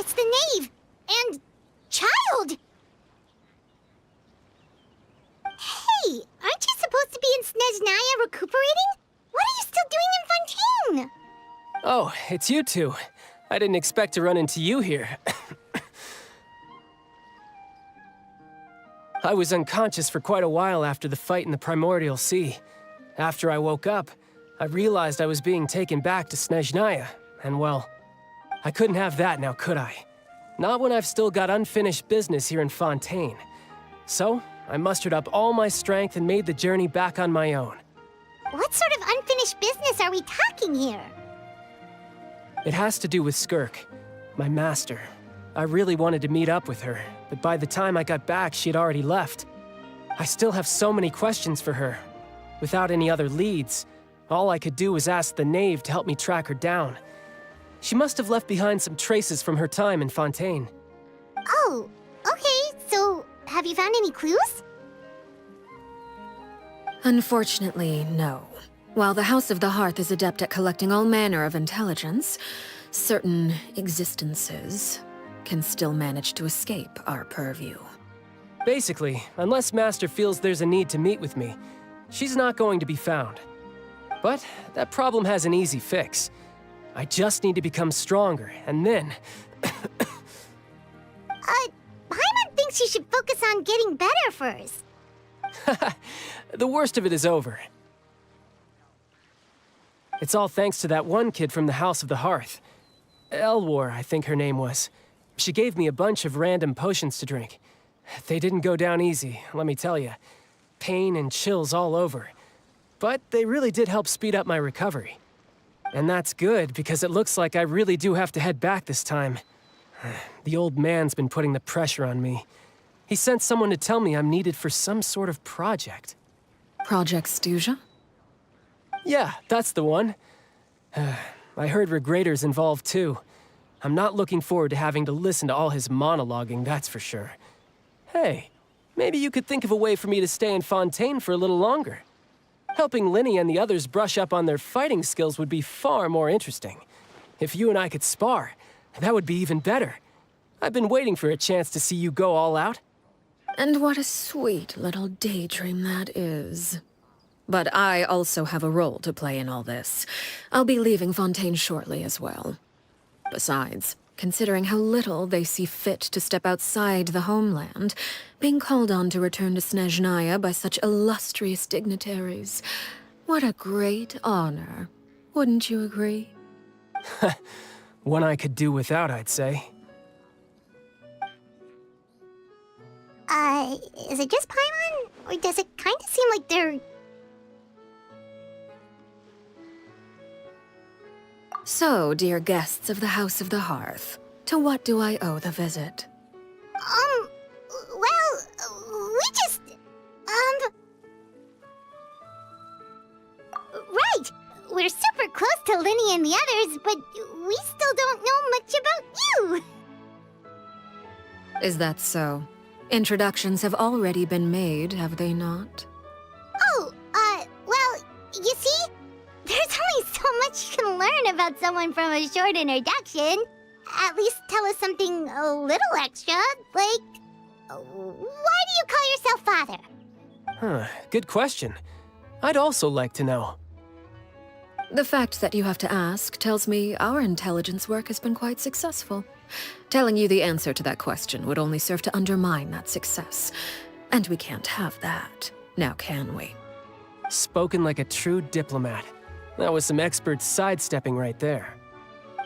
It's the knave! And... child! Hey, aren't you supposed to be in Snezhnaya recuperating? What are you still doing in Fontaine? Oh, it's you two. I didn't expect to run into you here. I was unconscious for quite a while after the fight in the Primordial Sea. After I woke up, I realized I was being taken back to Snezhnaya, and well, I couldn't have that now, could I? Not when I've still got unfinished business here in Fontaine. So, I mustered up all my strength and made the journey back on my own. What sort of unfinished business are we talking here? It has to do with Skirk, my master. I really wanted to meet up with her, but by the time I got back, she had already left. I still have so many questions for her. Without any other leads, all I could do was ask the knave to help me track her down. She must have left behind some traces from her time in Fontaine. Oh, okay, so have you found any clues? Unfortunately, no. While the House of the Hearth is adept at collecting all manner of intelligence, certain existences can still manage to escape our purview. Basically, unless Master feels there's a need to meet with me, she's not going to be found. But that problem has an easy fix. I just need to become stronger, and then... Paimon thinks you should focus on getting better first. The worst of it is over. It's all thanks to that one kid from the House of the Hearth. Elwar, I think her name was. She gave me a bunch of random potions to drink. They didn't go down easy, let me tell you. Pain and chills all over. But they really did help speed up my recovery. And that's good, because it looks like I really do have to head back this time. The old man's been putting the pressure on me. He sent someone to tell me I'm needed for some sort of project. Project Stuja? Yeah, that's the one. I heard Regrader's involved too. I'm not looking forward to having to listen to all his monologuing, that's for sure. Hey, maybe you could think of a way for me to stay in Fontaine for a little longer. Helping Linny and the others brush up on their fighting skills would be far more interesting. If you and I could spar, that would be even better. I've been waiting for a chance to see you go all out. And what a sweet little daydream that is. But I also have a role to play in all this. I'll be leaving Fontaine shortly as well. Besides, considering how little they see fit to step outside the homeland, being called on to return to Snezhnaya by such illustrious dignitaries, what a great honor. Wouldn't you agree? One I could do without, I'd say. Is it just Paimon? Or does it kind of seem like they're... So, dear guests of the House of the Hearth, to what do I owe the visit? Well, we just... Right! We're super close to Linny and the others, but we still don't know much about you! Is that so? Introductions have already been made, have they not? Oh, well, you see? There's only so much you can learn about someone from a short introduction. At least tell us something a little extra, like... Why do you call yourself father? Huh, good question. I'd also like to know. The fact that you have to ask tells me our intelligence work has been quite successful. Telling you the answer to that question would only serve to undermine that success. And we can't have that, now can we? Spoken like a true diplomat. That was some expert sidestepping right there.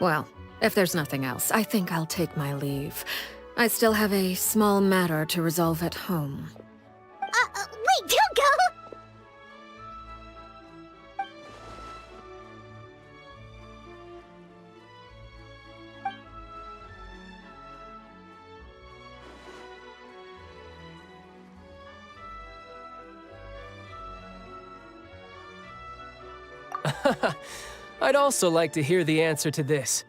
Well, if there's nothing else, I think I'll take my leave. I still have a small matter to resolve at home. Wait, don't go! I'd also like to hear the answer to this.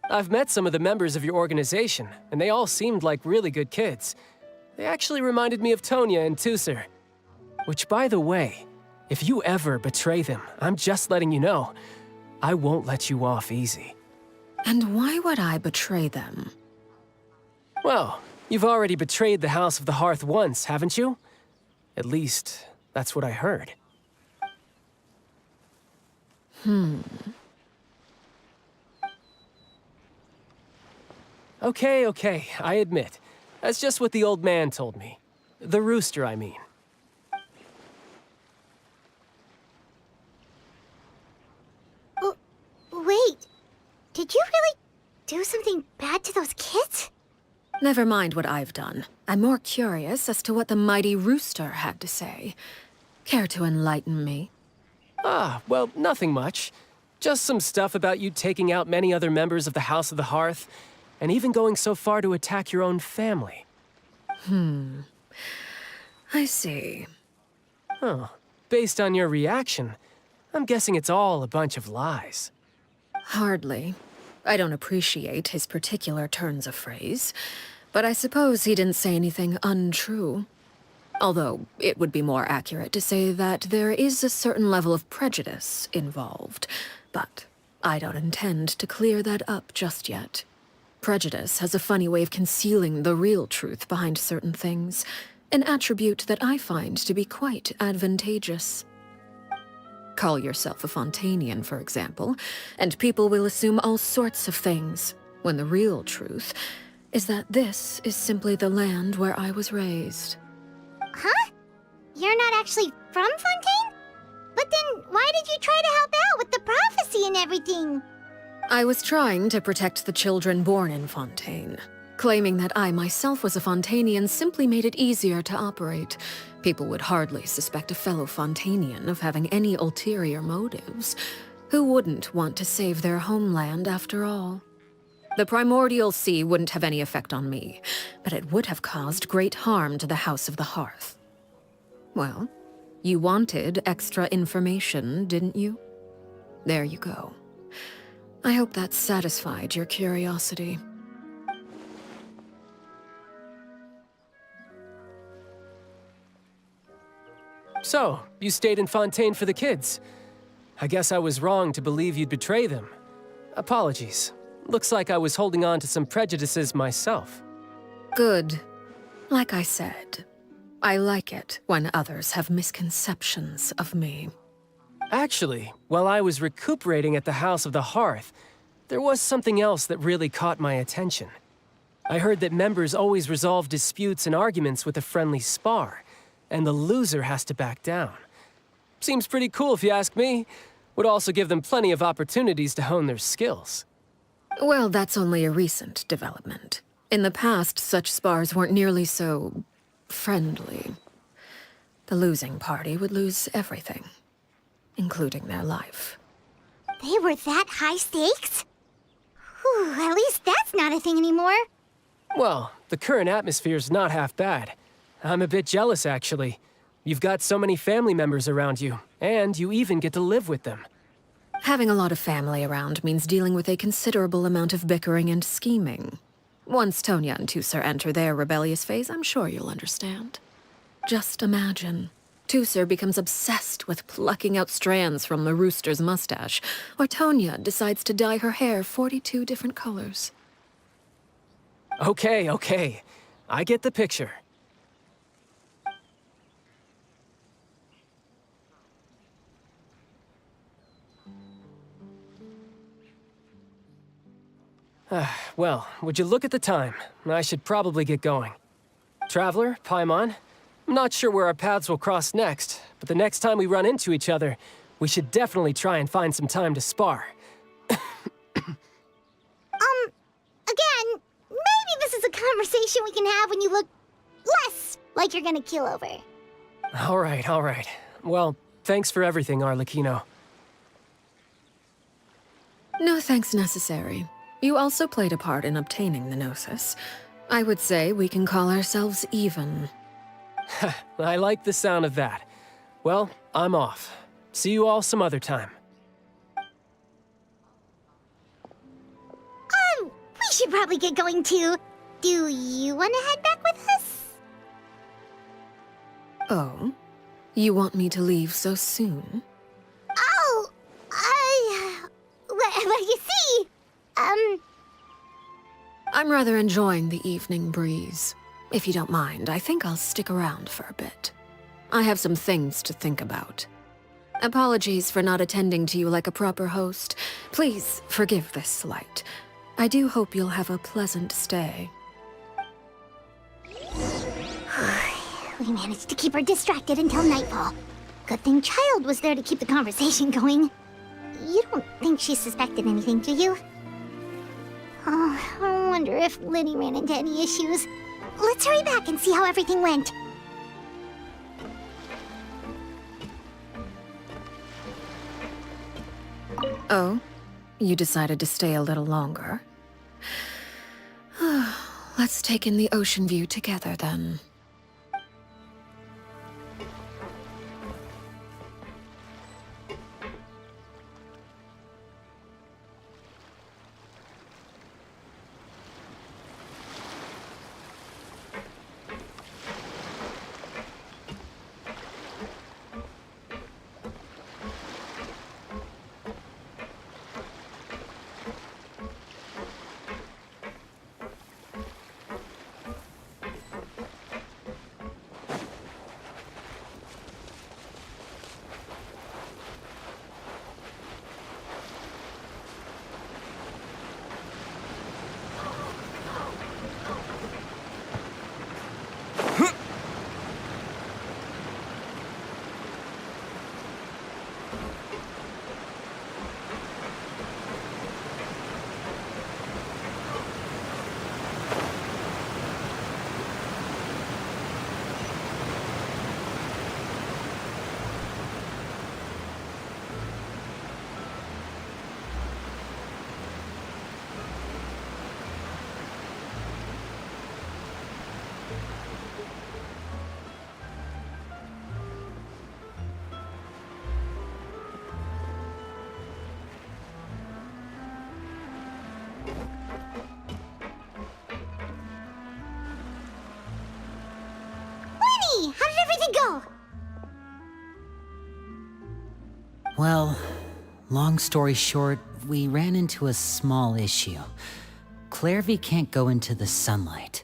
I've met some of the members of your organization, and they all seemed like really good kids. They actually reminded me of Tonya and Tusser. Which, by the way, if you ever betray them, I'm just letting you know, I won't let you off easy. And why would I betray them? Well, you've already betrayed the House of the Hearth once, haven't you? At least, that's what I heard. Okay, I admit. That's just what the old man told me. The rooster, I mean. Wait, did you really do something bad to those kids? Never mind what I've done. I'm more curious as to what the mighty rooster had to say. Care to enlighten me? Ah, well, nothing much. Just some stuff about you taking out many other members of the House of the Hearth, and even going so far to attack your own family. I see. Huh. Based on your reaction, I'm guessing it's all a bunch of lies. Hardly. I don't appreciate his particular turns of phrase, but I suppose he didn't say anything untrue. Although, it would be more accurate to say that there is a certain level of prejudice involved, but I don't intend to clear that up just yet. Prejudice has a funny way of concealing the real truth behind certain things, an attribute that I find to be quite advantageous. Call yourself a Fontanian, for example, and people will assume all sorts of things, when the real truth is that this is simply the land where I was raised. Huh? You're not actually from Fontaine? But then why did you try to help out with the prophecy and everything? I was trying to protect the children born in Fontaine. Claiming that I myself was a Fontanian simply made it easier to operate. People would hardly suspect a fellow Fontanian of having any ulterior motives. Who wouldn't want to save their homeland after all? The primordial sea wouldn't have any effect on me, but it would have caused great harm to the House of the Hearth. Well, you wanted extra information, didn't you? There you go. I hope that satisfied your curiosity. So, you stayed in Fontaine for the kids. I guess I was wrong to believe you'd betray them. Apologies. Looks like I was holding on to some prejudices myself. Good. Like I said, I like it when others have misconceptions of me. Actually, while I was recuperating at the House of the Hearth, there was something else that really caught my attention. I heard that members always resolve disputes and arguments with a friendly spar, and the loser has to back down. Seems pretty cool if you ask me. Would also give them plenty of opportunities to hone their skills. Well, that's only a recent development. In the past, such spars weren't nearly so friendly. The losing party would lose everything, including their life. They were that high stakes? Whew, at least that's not a thing anymore. Well, the current atmosphere's not half bad. I'm a bit jealous, actually. You've got so many family members around you, and you even get to live with them. Having a lot of family around means dealing with a considerable amount of bickering and scheming. Once Tonya and Tusser enter their rebellious phase, I'm sure you'll understand. Just imagine. Tusser becomes obsessed with plucking out strands from the rooster's mustache, or Tonya decides to dye her hair 42 different colors. Okay. I get the picture. Well, would you look at the time? I should probably get going. Traveler, Paimon, I'm not sure where our paths will cross next, but the next time we run into each other, we should definitely try and find some time to spar. Again, maybe this is a conversation we can have when you look less like you're gonna keel over. All right. Well, thanks for everything, Arlecchino. No thanks necessary. You also played a part in obtaining the Gnosis. I would say we can call ourselves even. I like the sound of that. Well, I'm off. See you all some other time. We should probably get going too. Do you want to head back with us? Oh? You want me to leave so soon? Well, you see, I'm rather enjoying the evening breeze. If you don't mind, I think I'll stick around for a bit. I have some things to think about. Apologies for not attending to you like a proper host. Please forgive this slight. I do hope you'll have a pleasant stay. We managed to keep her distracted until nightfall. Good thing Child was there to keep the conversation going. You don't think she suspected anything, do you? Oh, I wonder if Liddy ran into any issues. Let's hurry back and see how everything went. Oh? You decided to stay a little longer? Let's take in the ocean view together, then. How did everything go? Well, long story short, we ran into a small issue. Clairvy can't go into the sunlight.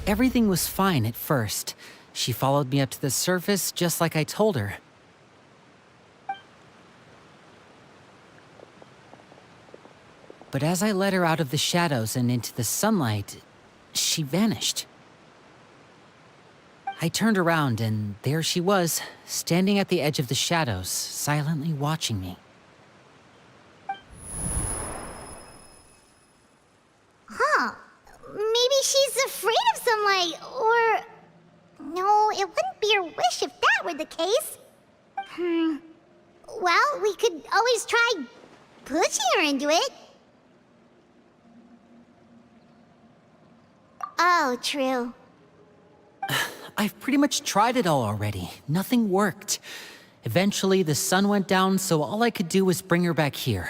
Everything was fine at first. She followed me up to the surface just like I told her. But as I led her out of the shadows and into the sunlight, she vanished. I turned around and there she was, standing at the edge of the shadows, silently watching me. Huh. Maybe she's afraid of sunlight, or... No, it wouldn't be her wish if that were the case. Well, we could always try pushing her into it. Oh, true. I've pretty much tried it all already. Nothing worked. Eventually, the sun went down, so all I could do was bring her back here.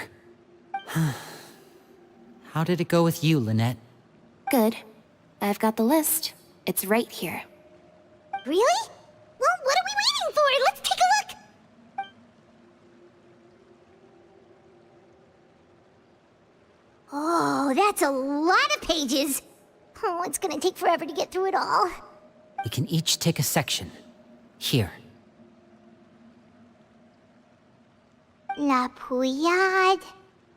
How did it go with you, Lynette? Good. I've got the list. It's right here. Really? Well, what are we waiting for? Let's take a look! Oh, that's a lot of pages. Oh, it's gonna take forever to get through it all. We can each take a section. Here. La Pouillade,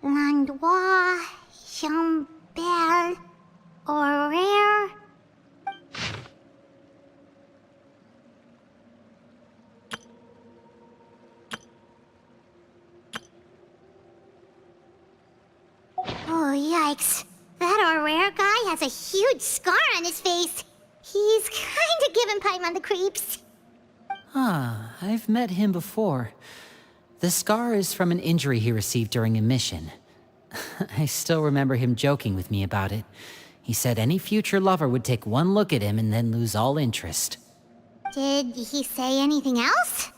L'Endroit, Chambel, Horaire. Oh, yikes. That Horaire guy has a huge scar on his face. He's kinda giving Paimon the creeps. Ah, I've met him before. The scar is from an injury he received during a mission. I still remember him joking with me about it. He said any future lover would take one look at him and then lose all interest. Did he say anything else?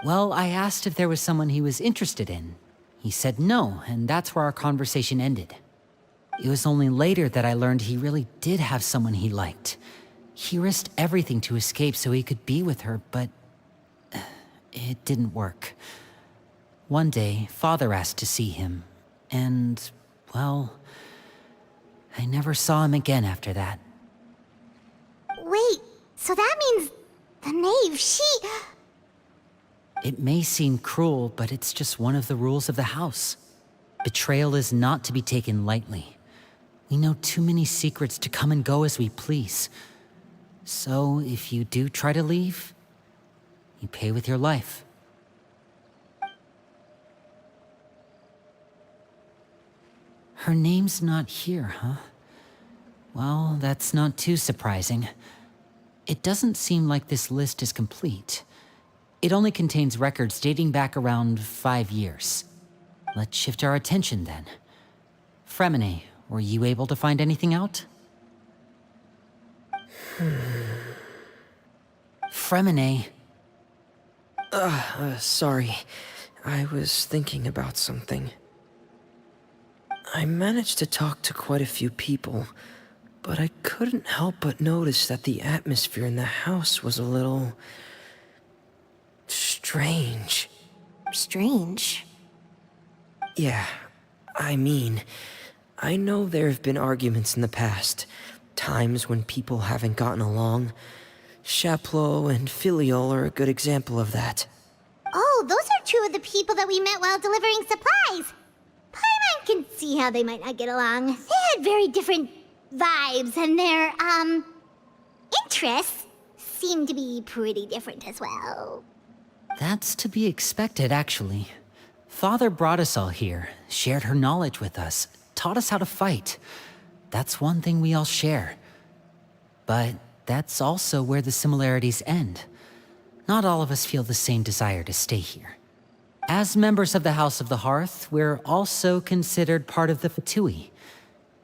Well, I asked if there was someone he was interested in. He said no, and that's where our conversation ended. It was only later that I learned he really did have someone he liked. He risked everything to escape so he could be with her, but it didn't work. One day, Father asked to see him, and, well, I never saw him again after that. Wait, so that means the knave, It may seem cruel, but it's just one of the rules of the house. Betrayal is not to be taken lightly. We know too many secrets to come and go as we please. So, if you do try to leave, you pay with your life. Her name's not here, huh? Well, that's not too surprising. It doesn't seem like this list is complete. It only contains records dating back around 5 years. Let's shift our attention then. Fremine, were you able to find anything out? Fremine. Sorry. I was thinking about something. I managed to talk to quite a few people, but I couldn't help but notice that the atmosphere in the house was a little... strange. Strange. Yeah, I mean, I know there have been arguments in the past, times when people haven't gotten along. Chaplot and Filial are a good example of that. Oh, those are two of the people that we met while delivering supplies. Paimon can see how they might not get along. They had very different vibes, and their, interests seem to be pretty different as well. That's to be expected, actually. Father brought us all here, shared her knowledge with us, taught us how to fight. That's one thing we all share. But that's also where the similarities end. Not all of us feel the same desire to stay here. As members of the House of the Hearth, we're also considered part of the Fatui.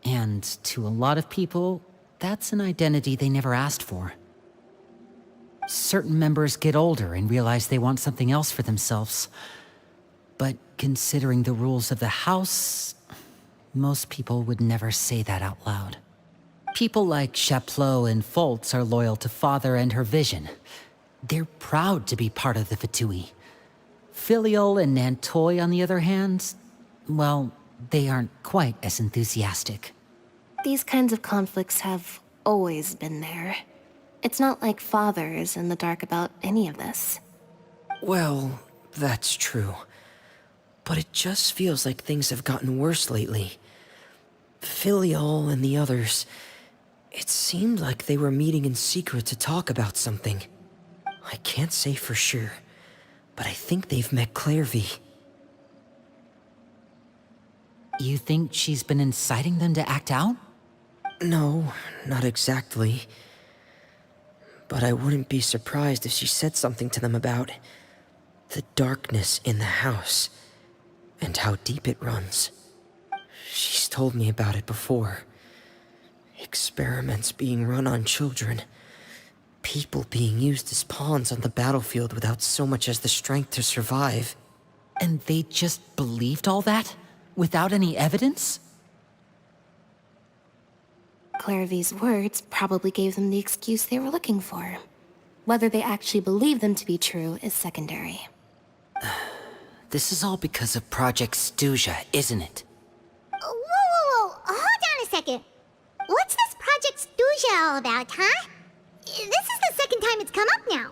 And to a lot of people, that's an identity they never asked for. Certain members get older and realize they want something else for themselves. But considering the rules of the house, most people would never say that out loud. People like Chaplot and Foltz are loyal to Father and her vision. They're proud to be part of the Fatui. Filial and Natlan, on the other hand, well, they aren't quite as enthusiastic. These kinds of conflicts have always been there. It's not like Father is in the dark about any of this. Well, that's true. But it just feels like things have gotten worse lately. Filial and the others, it seemed like they were meeting in secret to talk about something. I can't say for sure, but I think they've met Clairvy. You think she's been inciting them to act out? No, not exactly. But I wouldn't be surprised if she said something to them about the darkness in the house and how deep it runs. She's told me about it before. Experiments being run on children. People being used as pawns on the battlefield without so much as the strength to survive. And they just believed all that? Without any evidence? Clairvy's words probably gave them the excuse they were looking for. Whether they actually believe them to be true is secondary. This is all because of Project Stuja, isn't it? Whoa. Hold on a second. What's this Project Stuja all about, huh? This is the second time it's come up now.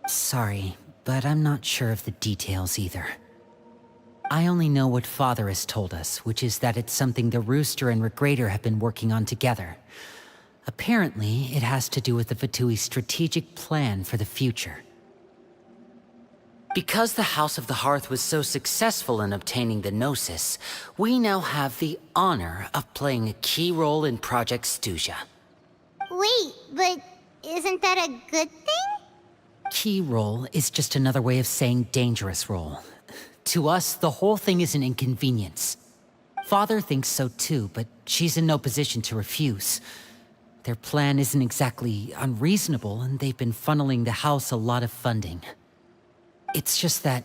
Sorry, but I'm not sure of the details either. I only know what Father has told us, which is that it's something the Rooster and Regrator have been working on together. Apparently, it has to do with the Fatui's strategic plan for the future. Because the House of the Hearth was so successful in obtaining the Gnosis, we now have the honor of playing a key role in Project Stuja. Wait, but isn't that a good thing? Key role is just another way of saying dangerous role. To us, the whole thing is an inconvenience. Father thinks so too, but she's in no position to refuse. Their plan isn't exactly unreasonable, and they've been funneling the house a lot of funding. It's just that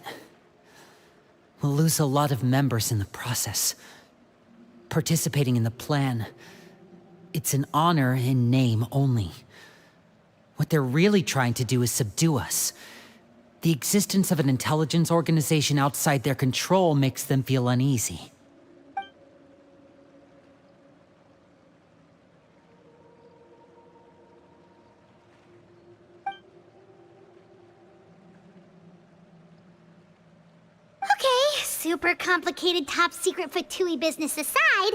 we'll lose a lot of members in the process. Participating in the plan, it's an honor in name only. What they're really trying to do is subdue us. The existence of an intelligence organization outside their control makes them feel uneasy. Okay, super complicated top secret Fatui business aside,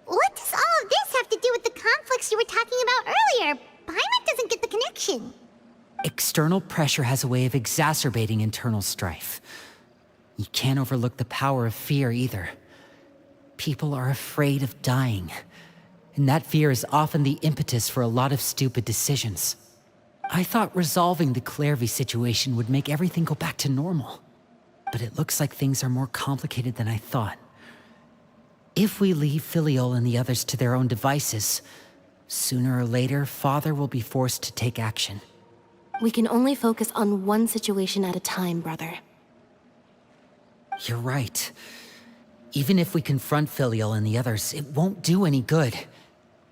what does all of this have to do with the conflicts you were talking about earlier? Paimon doesn't get the connection. External pressure has a way of exacerbating internal strife. You can't overlook the power of fear either. People are afraid of dying, and that fear is often the impetus for a lot of stupid decisions. I thought resolving the Clervy situation would make everything go back to normal, but it looks like things are more complicated than I thought. If we leave Filiol and the others to their own devices, sooner or later, Father will be forced to take action. We can only focus on one situation at a time, brother. You're right. Even if we confront Filial and the others, it won't do any good.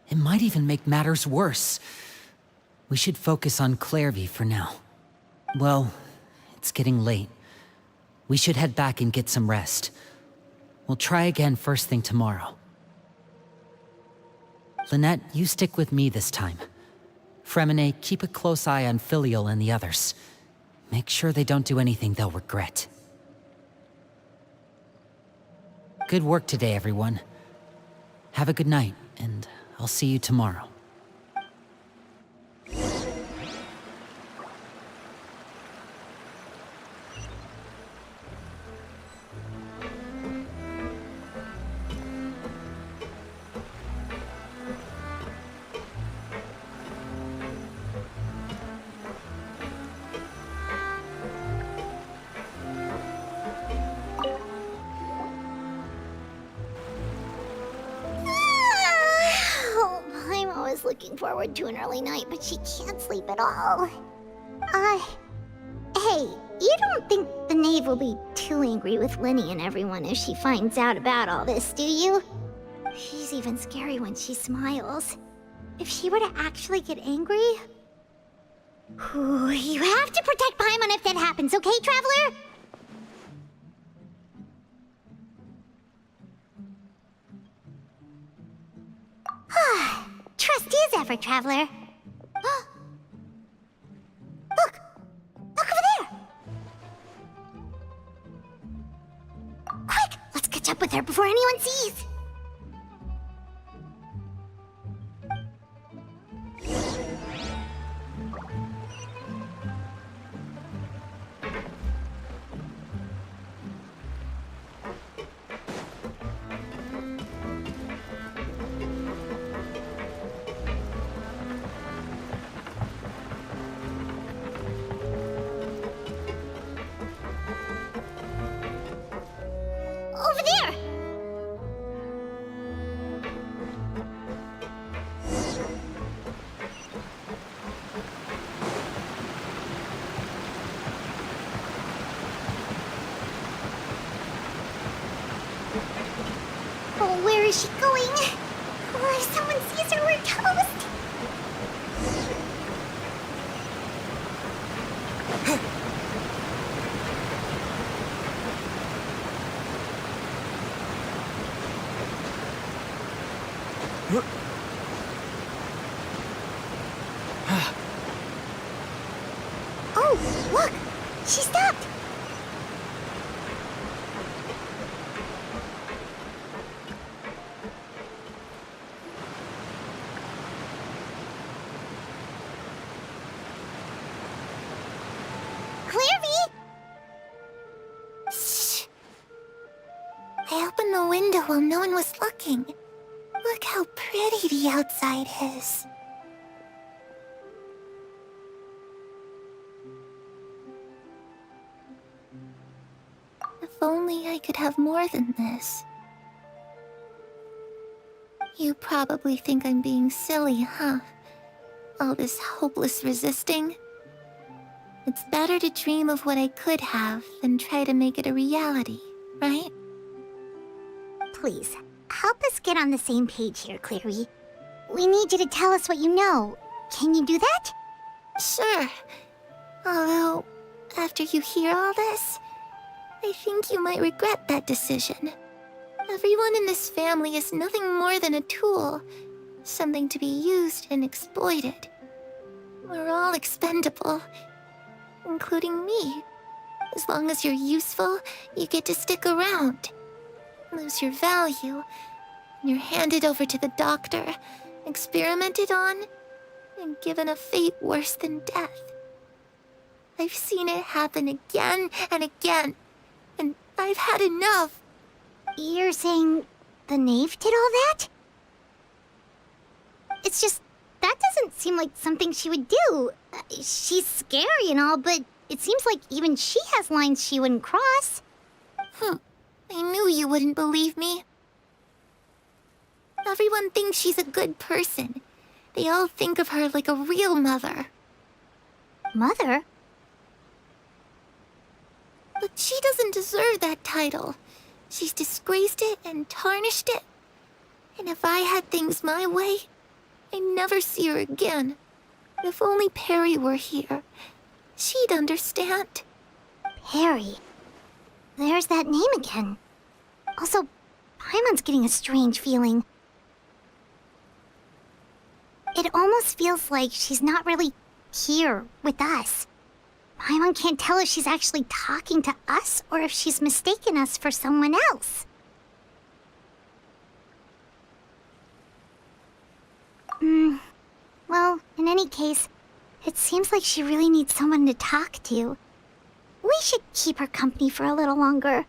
It might even make matters worse. We should focus on Clervy for now. Well, it's getting late. We should head back and get some rest. We'll try again first thing tomorrow. Lynette, you stick with me this time. Fremine, keep a close eye on Filial and the others. Make sure they don't do anything they'll regret. Good work today, everyone. Have a good night, and I'll see you tomorrow. Looking forward to an early night, but she can't sleep at all. Hey, you don't think the Knave will be too angry with Lenny and everyone if she finds out about all this, do you? She's even scary when she smiles. If she were to actually get angry... Ooh, you have to protect Paimon if that happens, okay, Traveler? Trust is ever, Traveler. Look! Look over there! Quick! Let's catch up with her before anyone sees! Over there! Oh, where is she going? Oh, if someone sees her, we're toast! Oh, look! She stopped! Clearvy! Shh! I opened the window while no one was looking. Look how pretty the outside is. If only I could have more than this. You probably think I'm being silly, huh? All this hopeless resisting. It's better to dream of what I could have than try to make it a reality, right? Please, help us get on the same page here, Clary. We need you to tell us what you know. Can you do that? Sure. Although, After you hear all this, I think you might regret that decision. Everyone in this family is nothing more than a tool, something to be used and exploited. We're all expendable, including me. As long as you're useful, you get to stick around. Lose your value, and you're handed over to the doctor, experimented on, and given a fate worse than death. I've seen it happen again and again, and I've had enough. You're saying the knave did all that? It's just, that doesn't seem like something she would do. She's scary and all, but it seems like even she has lines she wouldn't cross. I knew you wouldn't believe me. Everyone thinks she's a good person. They all think of her like a real mother. Mother? But she doesn't deserve that title. She's disgraced it and tarnished it. And if I had things my way, I'd never see her again. If only Perry were here, she'd understand. Perry. There's that name again. Also, Paimon's getting a strange feeling. It almost feels like she's not really here with us. Paimon can't tell if she's actually talking to us or if she's mistaken us for someone else. Well, in any case, it seems like she really needs someone to talk to. We should keep her company for a little longer.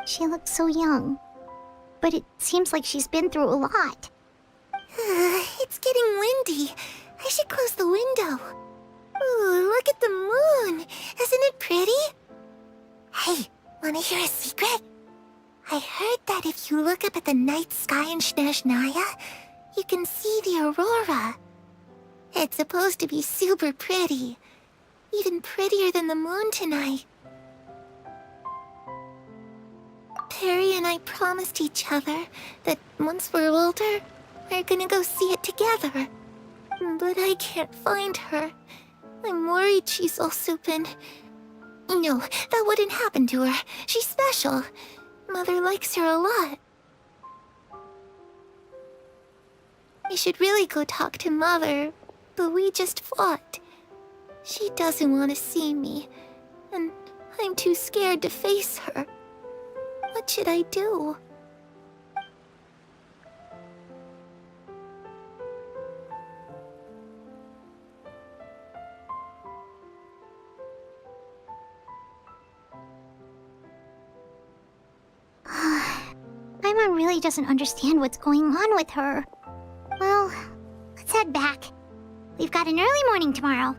She looks so young. But it seems like she's been through a lot. It's getting windy. I should close the window. Ooh, look at the moon. Isn't it pretty? Hey, wanna hear a secret? I heard that if you look up at the night sky in Snezhnaya, you can see the aurora. It's supposed to be super pretty. Even prettier than the moon tonight. Perry and I promised each other that once we're older, we're gonna go see it together. But I can't find her. I'm worried she's also been... No, that wouldn't happen to her. She's special. Mother likes her a lot. I should really go talk to Mother, but we just fought. She doesn't want to see me, and I'm too scared to face her. What should I do? Paimon really doesn't understand what's going on with her. Well, let's head back. We've got an early morning tomorrow.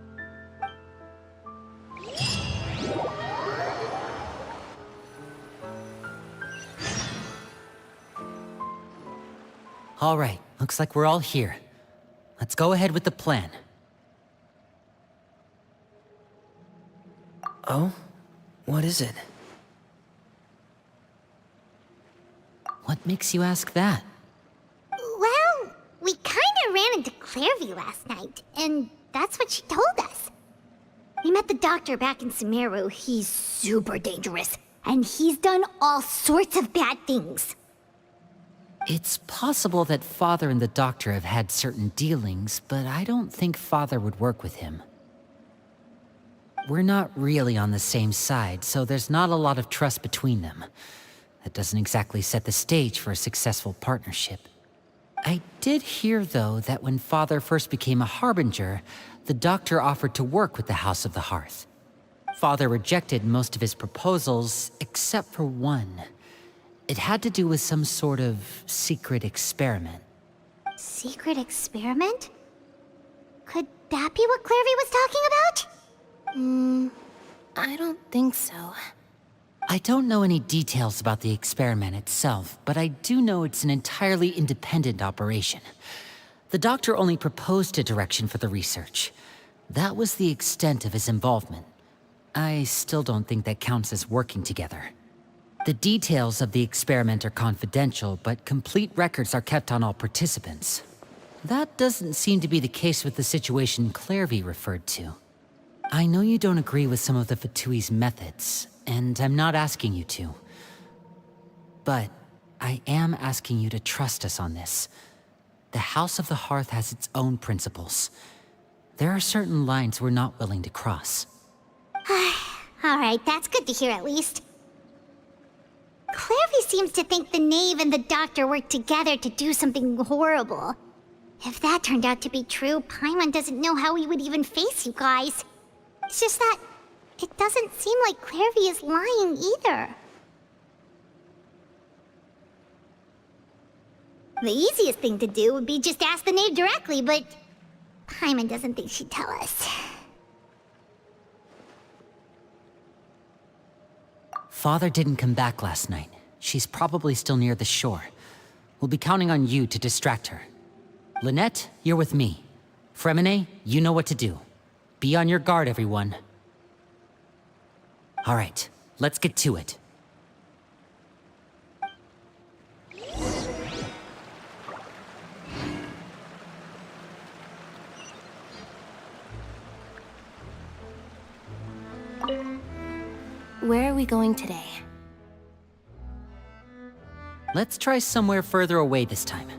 All right, looks like we're all here. Let's go ahead with the plan. Oh? What is it? What makes you ask that? Well, we kinda ran into Clairvy last night, and that's what she told us. We met the doctor back in Sumeru. He's super dangerous, and he's done all sorts of bad things. It's possible that Father and the Doctor have had certain dealings, but I don't think Father would work with him. We're not really on the same side, so there's not a lot of trust between them. That doesn't exactly set the stage for a successful partnership. I did hear, though, that when Father first became a Harbinger, the Doctor offered to work with the House of the Hearth. Father rejected most of his proposals, except for one. It had to do with some sort of secret experiment. Secret experiment? Could that be what Clairvy was talking about? I don't think so. I don't know any details about the experiment itself, but I do know it's an entirely independent operation. The Doctor only proposed a direction for the research. That was the extent of his involvement. I still don't think that counts as working together. The details of the experiment are confidential, but complete records are kept on all participants. That doesn't seem to be the case with the situation Clairvy referred to. I know you don't agree with some of the Fatui's methods, and I'm not asking you to. But I am asking you to trust us on this. The House of the Hearth has its own principles. There are certain lines we're not willing to cross. Alright, that's good to hear at least. Clairvy seems to think the Knave and the Doctor worked together to do something horrible. If that turned out to be true, Paimon doesn't know how he would even face you guys. It's just that it doesn't seem like Clairvy is lying either. The easiest thing to do would be just ask the Knave directly, but Paimon doesn't think she'd tell us. Father didn't come back last night. She's probably still near the shore. We'll be counting on you to distract her. Lynette, you're with me. Fremine, you know what to do. Be on your guard, everyone. All right, let's get to it. Where are we going today? Let's try somewhere further away this time.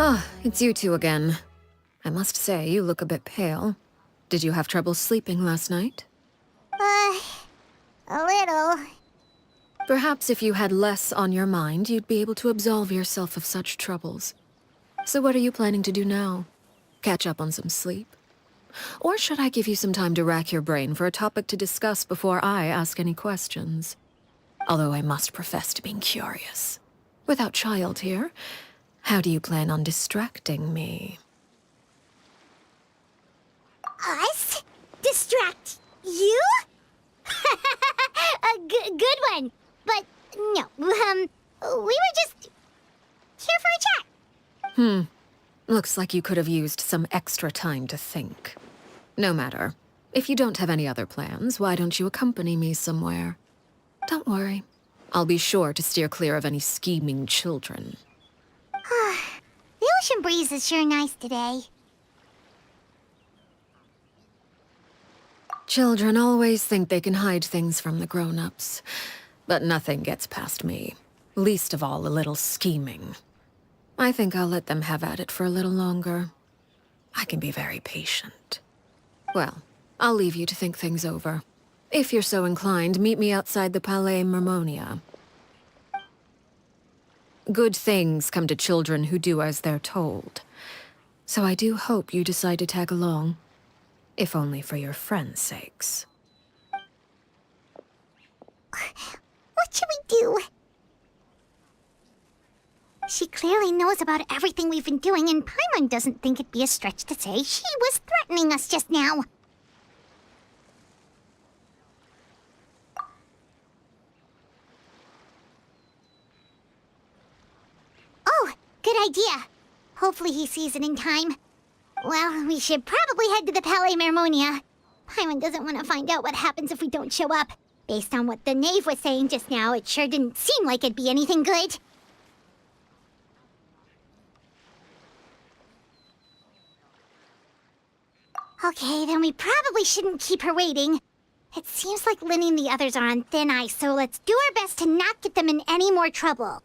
Ah, it's you two again. I must say, you look a bit pale. Did you have trouble sleeping last night? A little. Perhaps if you had less on your mind, you'd be able to absolve yourself of such troubles. So what are you planning to do now? Catch up on some sleep? Or should I give you some time to rack your brain for a topic to discuss before I ask any questions? Although I must profess to being curious. Without Child here, how do you plan on distracting me? Us? Distract you? A good one. But no, we were just here for a chat. Looks like you could have used some extra time to think. No matter. If you don't have any other plans, why don't you accompany me somewhere? Don't worry. I'll be sure to steer clear of any scheming children. The ocean breeze is sure nice today. Children always think they can hide things from the grown-ups. But nothing gets past me. Least of all a little scheming. I think I'll let them have at it for a little longer. I can be very patient. Well, I'll leave you to think things over. If you're so inclined, meet me outside the Palais Mermonia. Good things come to children who do as they're told. So I do hope you decide to tag along. If only for your friends' sakes. What should we do? She clearly knows about everything we've been doing, and Paimon doesn't think it'd be a stretch to say she was threatening us just now. Oh, good idea. Hopefully he sees it in time. Well, we should probably head to the Palais Mermonia. Paimon doesn't want to find out what happens if we don't show up. Based on what the knave was saying just now, it sure didn't seem like it'd be anything good. Okay, then we probably shouldn't keep her waiting. It seems like Linny and the others are on thin ice, so let's do our best to not get them in any more trouble.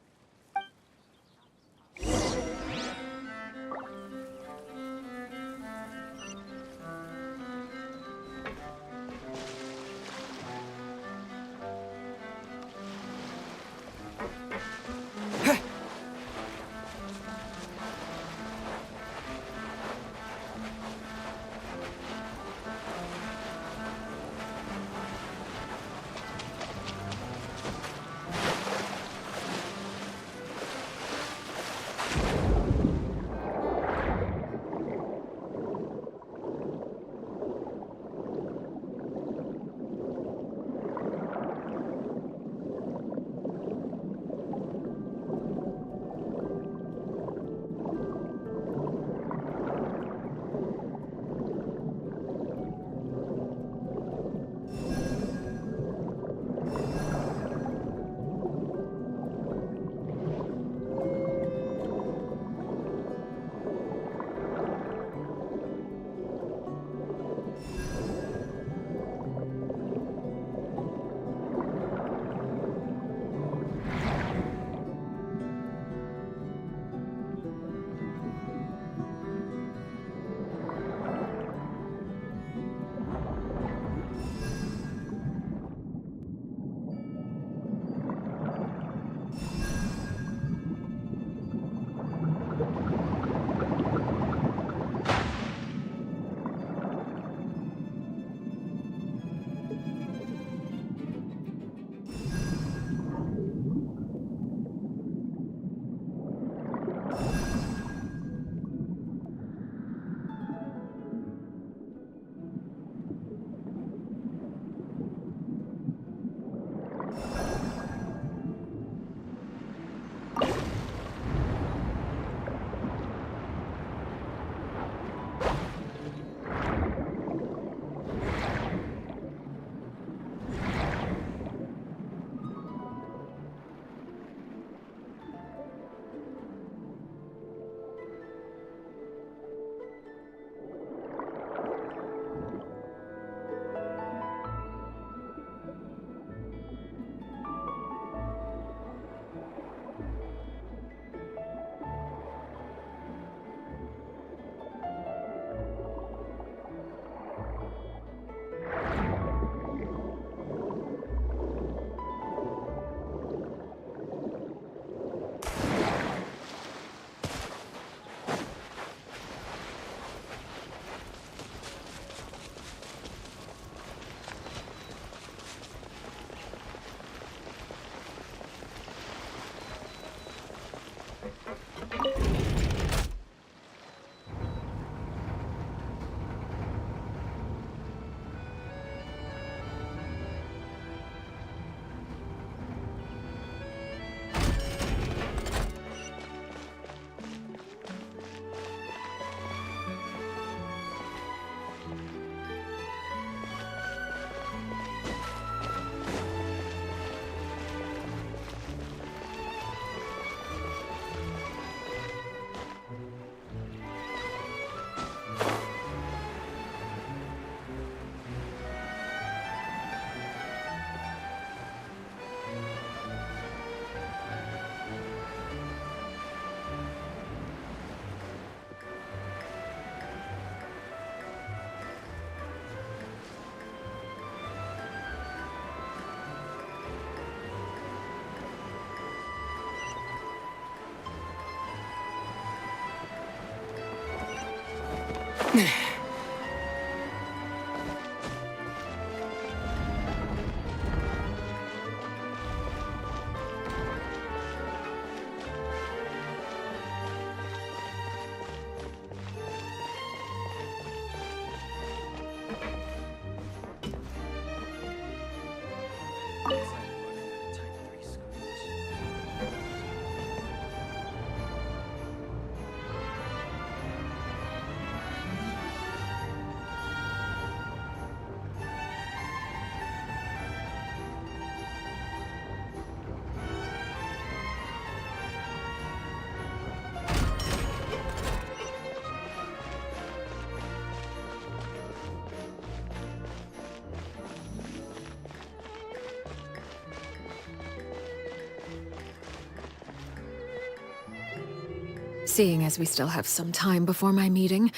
Seeing as we still have some time before my meeting,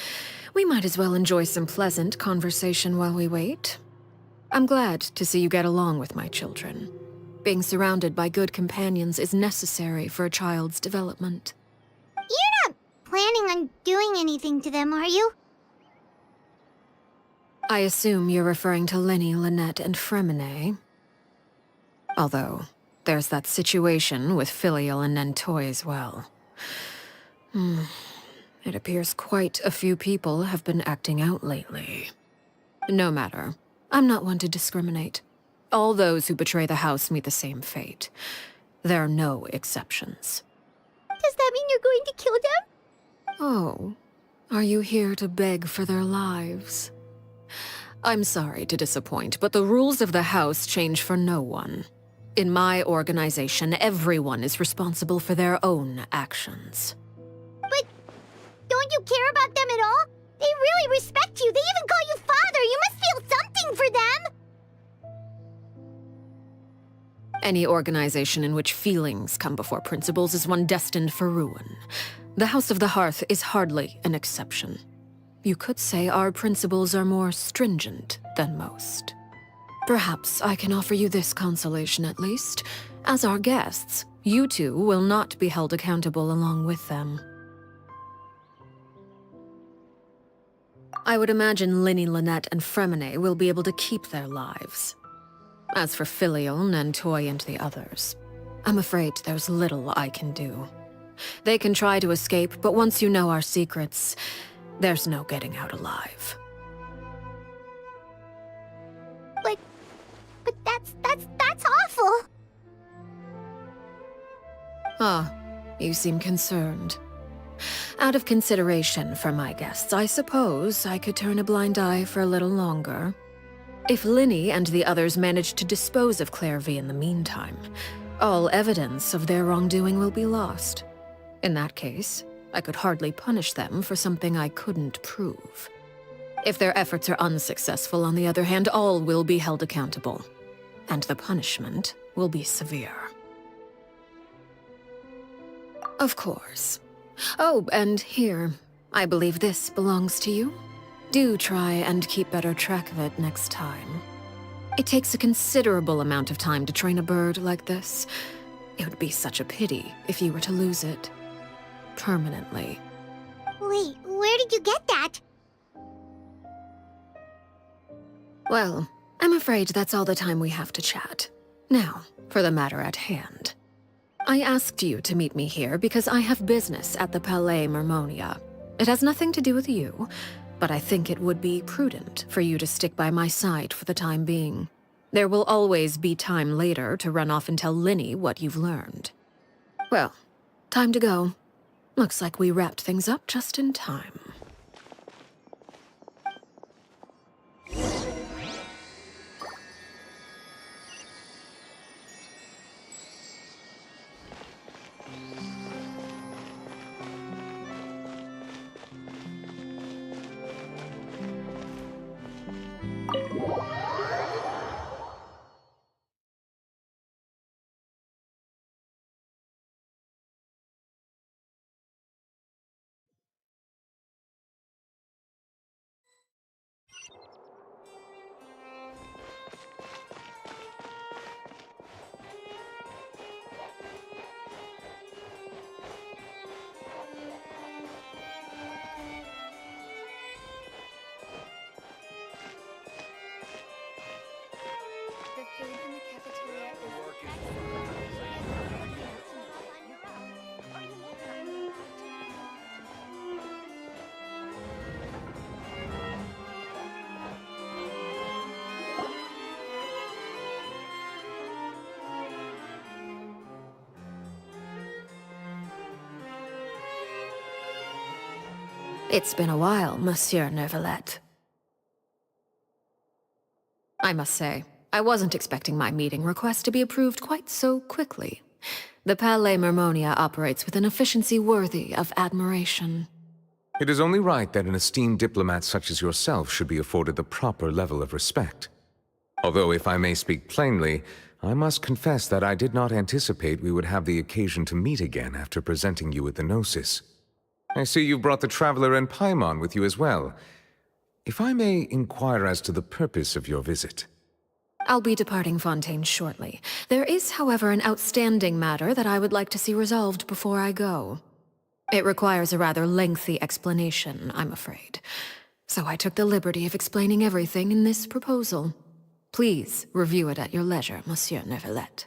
we might as well enjoy some pleasant conversation while we wait. I'm glad to see you get along with my children. Being surrounded by good companions is necessary for a child's development. You're not planning on doing anything to them, are you? I assume you're referring to Lenny, Lynette, and Fremine. Although, there's that situation with Filial and Nostoi as well. It appears quite a few people have been acting out lately. No matter. I'm not one to discriminate. All those who betray the house meet the same fate. There are no exceptions. Does that mean you're going to kill them? Oh, are you here to beg for their lives? I'm sorry to disappoint, but the rules of the house change for no one. In my organization, everyone is responsible for their own actions. But don't you care about them at all? They really respect you. They even call you father. You must feel something for them. Any organization in which feelings come before principles is one destined for ruin. The House of the Hearth is hardly an exception. You could say our principles are more stringent than most. Perhaps I can offer you this consolation at least. As our guests, you two will not be held accountable along with them. I would imagine Linny, Lynette, and Fremine will be able to keep their lives. As for Filial, Nostoi, and the others, I'm afraid there's little I can do. They can try to escape, but once you know our secrets, there's no getting out alive. But that's awful. Ah, you seem concerned. Out of consideration for my guests, I suppose I could turn a blind eye for a little longer. If Linny and the others manage to dispose of Clairvy in the meantime, all evidence of their wrongdoing will be lost. In that case, I could hardly punish them for something I couldn't prove. If their efforts are unsuccessful, on the other hand, all will be held accountable. And the punishment will be severe. Of course. Oh, and here, I believe this belongs to you. Do try and keep better track of it next time. It takes a considerable amount of time to train a bird like this. It would be such a pity if you were to lose it. Permanently. Wait, where did you get that? Well, I'm afraid that's all the time we have to chat. Now, for the matter at hand. I asked you to meet me here because I have business at the Palais Mermonia. It has nothing to do with you, but I think it would be prudent for you to stick by my side for the time being. There will always be time later to run off and tell Linny what you've learned. Well, time to go. Looks like we wrapped things up just in time. It's been a while, Monsieur Neuvillette. I must say, I wasn't expecting my meeting request to be approved quite so quickly. The Palais Mermonia operates with an efficiency worthy of admiration. It is only right that an esteemed diplomat such as yourself should be afforded the proper level of respect. Although, if I may speak plainly, I must confess that I did not anticipate we would have the occasion to meet again after presenting you with the Gnosis. I see you brought the Traveler and Paimon with you as well. If I may inquire as to the purpose of your visit. I'll be departing Fontaine shortly. There is, however, an outstanding matter that I would like to see resolved before I go. It requires a rather lengthy explanation, I'm afraid. So I took the liberty of explaining everything in this proposal. Please review it at your leisure, Monsieur Neuvillette.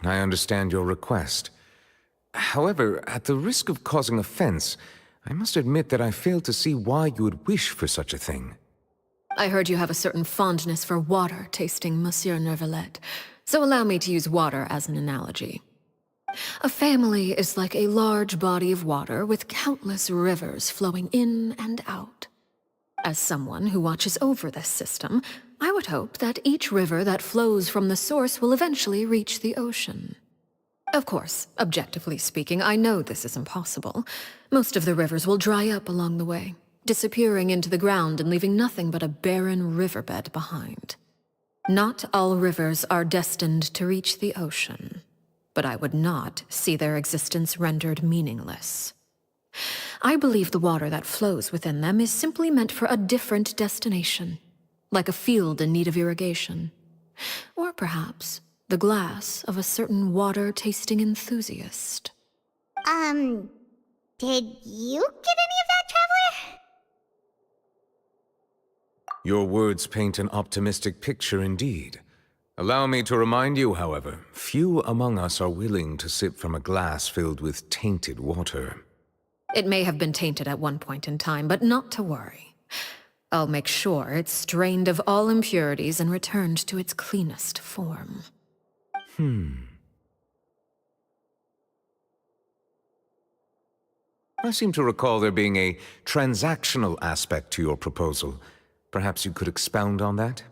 I understand your request. However, at the risk of causing offense, I must admit that I fail to see why you would wish for such a thing. I heard you have a certain fondness for water tasting, Monsieur Neuvillette, so allow me to use water as an analogy. A family is like a large body of water with countless rivers flowing in and out. As someone who watches over this system, I would hope that each river that flows from the source will eventually reach the ocean. Of course, objectively speaking, I know this is impossible. Most of the rivers will dry up along the way, disappearing into the ground and leaving nothing but a barren riverbed behind. Not all rivers are destined to reach the ocean, but I would not see their existence rendered meaningless. I believe the water that flows within them is simply meant for a different destination, like a field in need of irrigation. Or perhaps the glass of a certain water-tasting enthusiast. Did you get any of that, Traveler? Your words paint an optimistic picture indeed. Allow me to remind you, however, few among us are willing to sip from a glass filled with tainted water. It may have been tainted at one point in time, but not to worry. I'll make sure it's strained of all impurities and returned to its cleanest form. I seem to recall there being a transactional aspect to your proposal. Perhaps you could expound on that?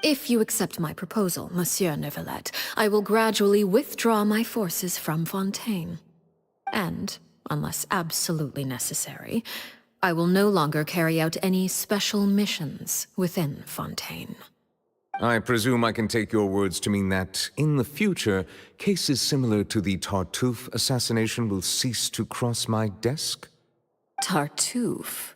If you accept my proposal, Monsieur Neuvillette, I will gradually withdraw my forces from Fontaine. And, unless absolutely necessary, I will no longer carry out any special missions within Fontaine. I presume I can take your words to mean that, in the future, cases similar to the Tartuffe assassination will cease to cross my desk? Tartuffe?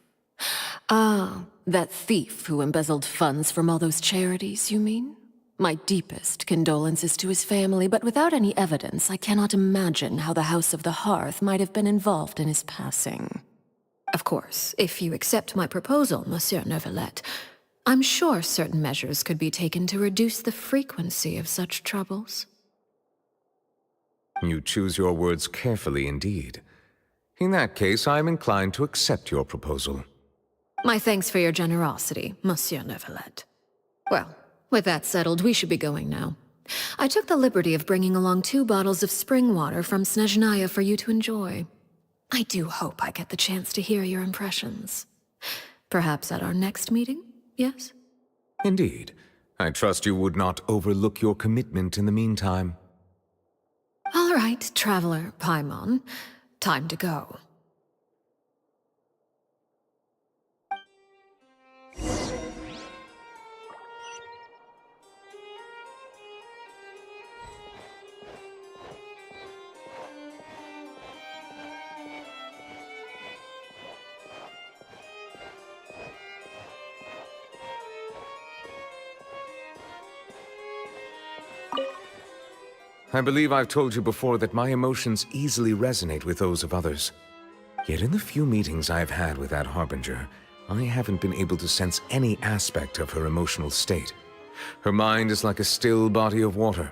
Ah, that thief who embezzled funds from all those charities, you mean? My deepest condolences to his family, but without any evidence, I cannot imagine how the House of the Hearth might have been involved in his passing. Of course, if you accept my proposal, Monsieur Neuvillette, I'm sure certain measures could be taken to reduce the frequency of such troubles. You choose your words carefully indeed. In that case, I am inclined to accept your proposal. My thanks for your generosity, Monsieur Neuvillette. Well, with that settled, we should be going now. I took the liberty of bringing along 2 bottles of spring water from Snezhnaya for you to enjoy. I do hope I get the chance to hear your impressions. Perhaps at our next meeting? Yes? Indeed. I trust you would not overlook your commitment in the meantime. All right, Traveler Paimon. Time to go. I believe I've told you before that my emotions easily resonate with those of others. Yet in the few meetings I've had with that Harbinger, I haven't been able to sense any aspect of her emotional state. Her mind is like a still body of water.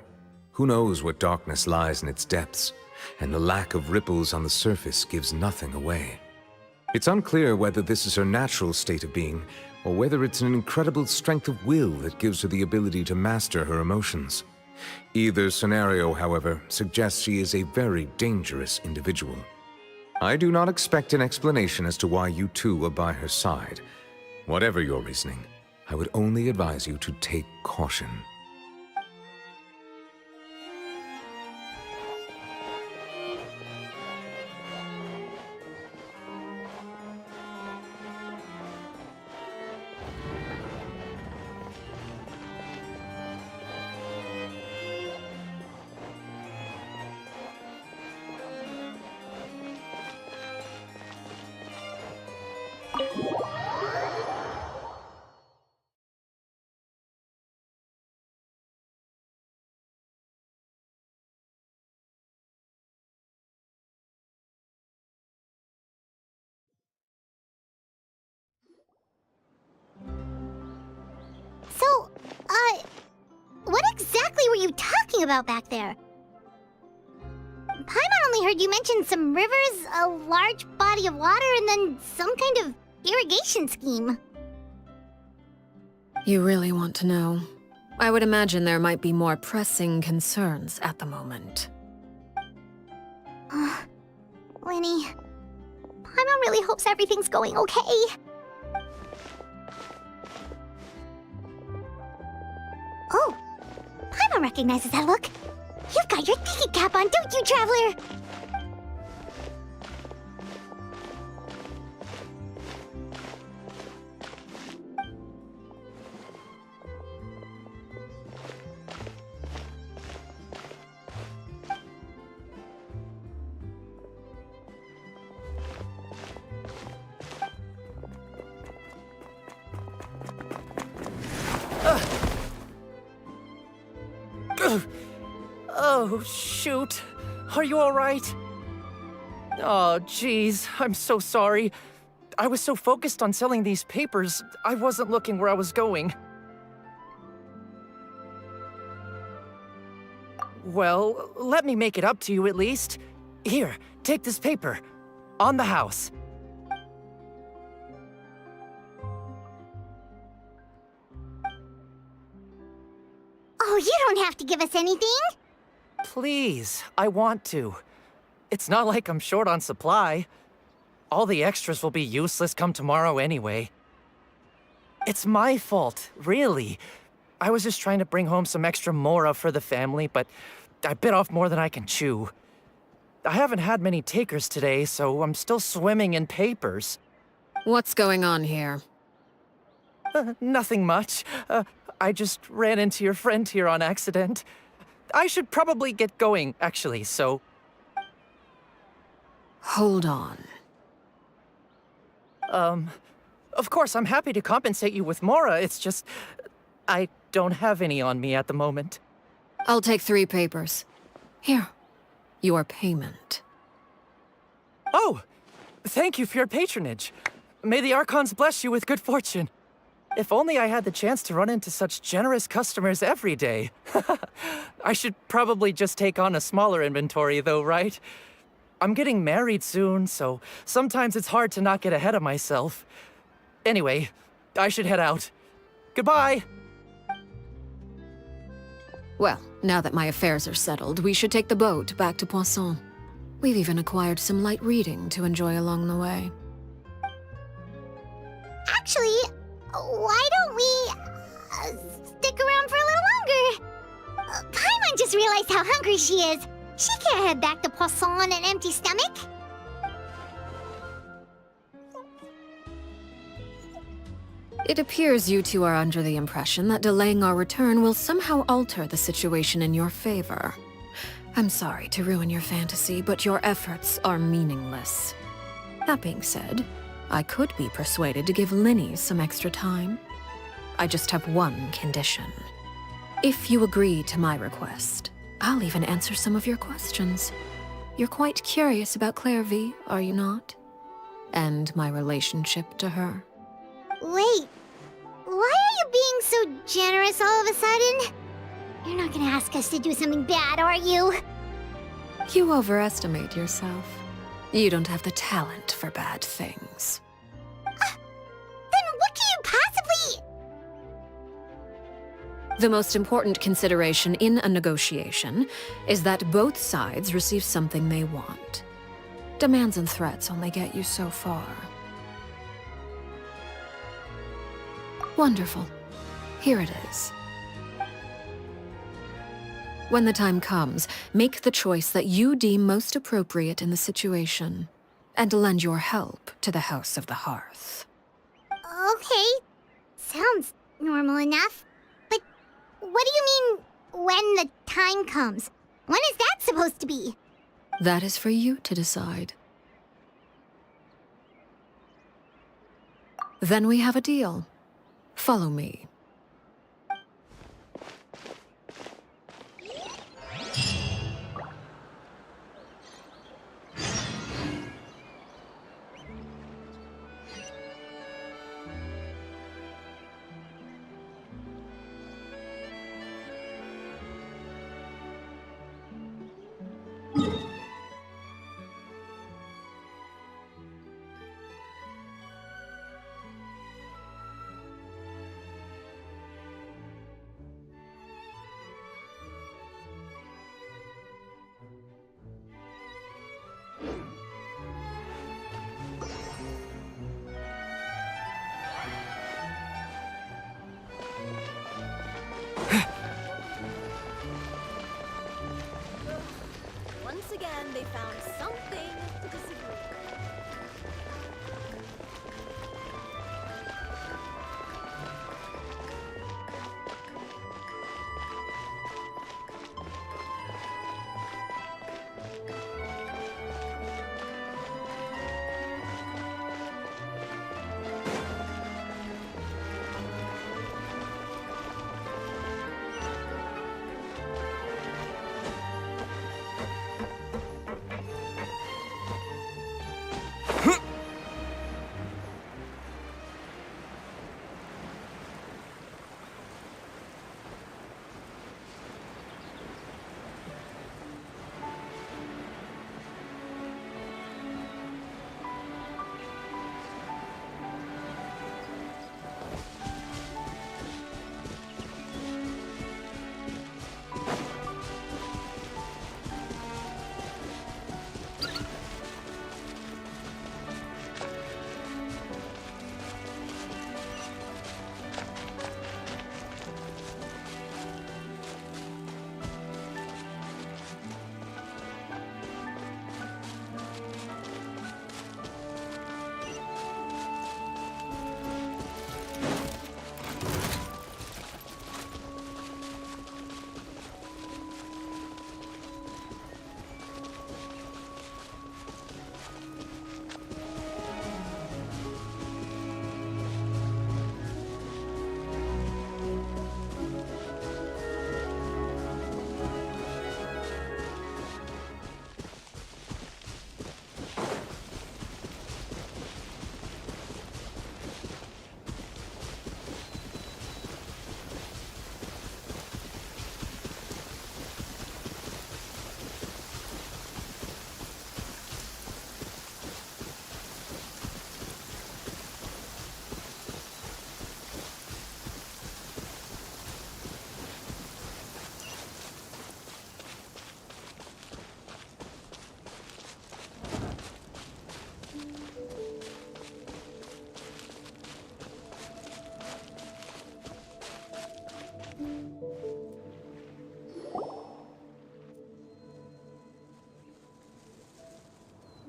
Who knows what darkness lies in its depths, and the lack of ripples on the surface gives nothing away. It's unclear whether this is her natural state of being, or whether it's an incredible strength of will that gives her the ability to master her emotions. Either scenario, however, suggests she is a very dangerous individual. I do not expect an explanation as to why you two are by her side. Whatever your reasoning, I would only advise you to take caution. So, what exactly were you talking about back there? Paimon only heard you mention some rivers, a large body of water, and then some kind of irrigation scheme. You really want to know? I would imagine there might be more pressing concerns at the moment. Winnie, Paimon really hopes everything's going okay. Oh, Paimon recognizes that look. You've got your thinking cap on, don't you, Traveler? Oh, shoot. Are you all right? Oh, jeez. I'm so sorry. I was so focused on selling these papers, I wasn't looking where I was going. Well, let me make it up to you at least. Here, take this paper. On the house. Oh, you don't have to give us anything. Please, I want to. It's not like I'm short on supply. All the extras will be useless come tomorrow anyway. It's my fault, really. I was just trying to bring home some extra mora for the family, but I bit off more than I can chew. I haven't had many takers today, so I'm still swimming in papers. What's going on here? Nothing much. I just ran into your friend here on accident. I should probably get going, actually, so... Hold on. Of course, I'm happy to compensate you with mora, it's just... I don't have any on me at the moment. I'll take 3 papers. Here. Your payment. Oh! Thank you for your patronage. May the Archons bless you with good fortune. If only I had the chance to run into such generous customers every day. I should probably just take on a smaller inventory though, right? I'm getting married soon, so sometimes it's hard to not get ahead of myself. Anyway, I should head out. Goodbye! Well, now that my affairs are settled, we should take the boat back to Poisson. We've even acquired some light reading to enjoy along the way. Actually, why don't we stick around for a little longer? Paimon just realized how hungry she is. She can't head back to Poisson on an empty stomach. It appears you two are under the impression that delaying our return will somehow alter the situation in your favor. I'm sorry to ruin your fantasy, but your efforts are meaningless. That being said, I could be persuaded to give Linny some extra time. I just have one condition. If you agree to my request, I'll even answer some of your questions. You're quite curious about Clairvy, are you not? and my relationship to her. Wait, why are you being so generous all of a sudden? You're not gonna ask us to do something bad, are you? You overestimate yourself. You don't have the talent for bad things. Then what can you possibly... The most important consideration in a negotiation is that both sides receive something they want. Demands and threats only get you so far. Wonderful. Here it is. When the time comes, make the choice that you deem most appropriate in the situation, and lend your help to the House of the Hearth. Okay, sounds normal enough. But what do you mean, when the time comes? When is that supposed to be? That is for you to decide. Then we have a deal. Follow me. Once again, they found something to disagree with.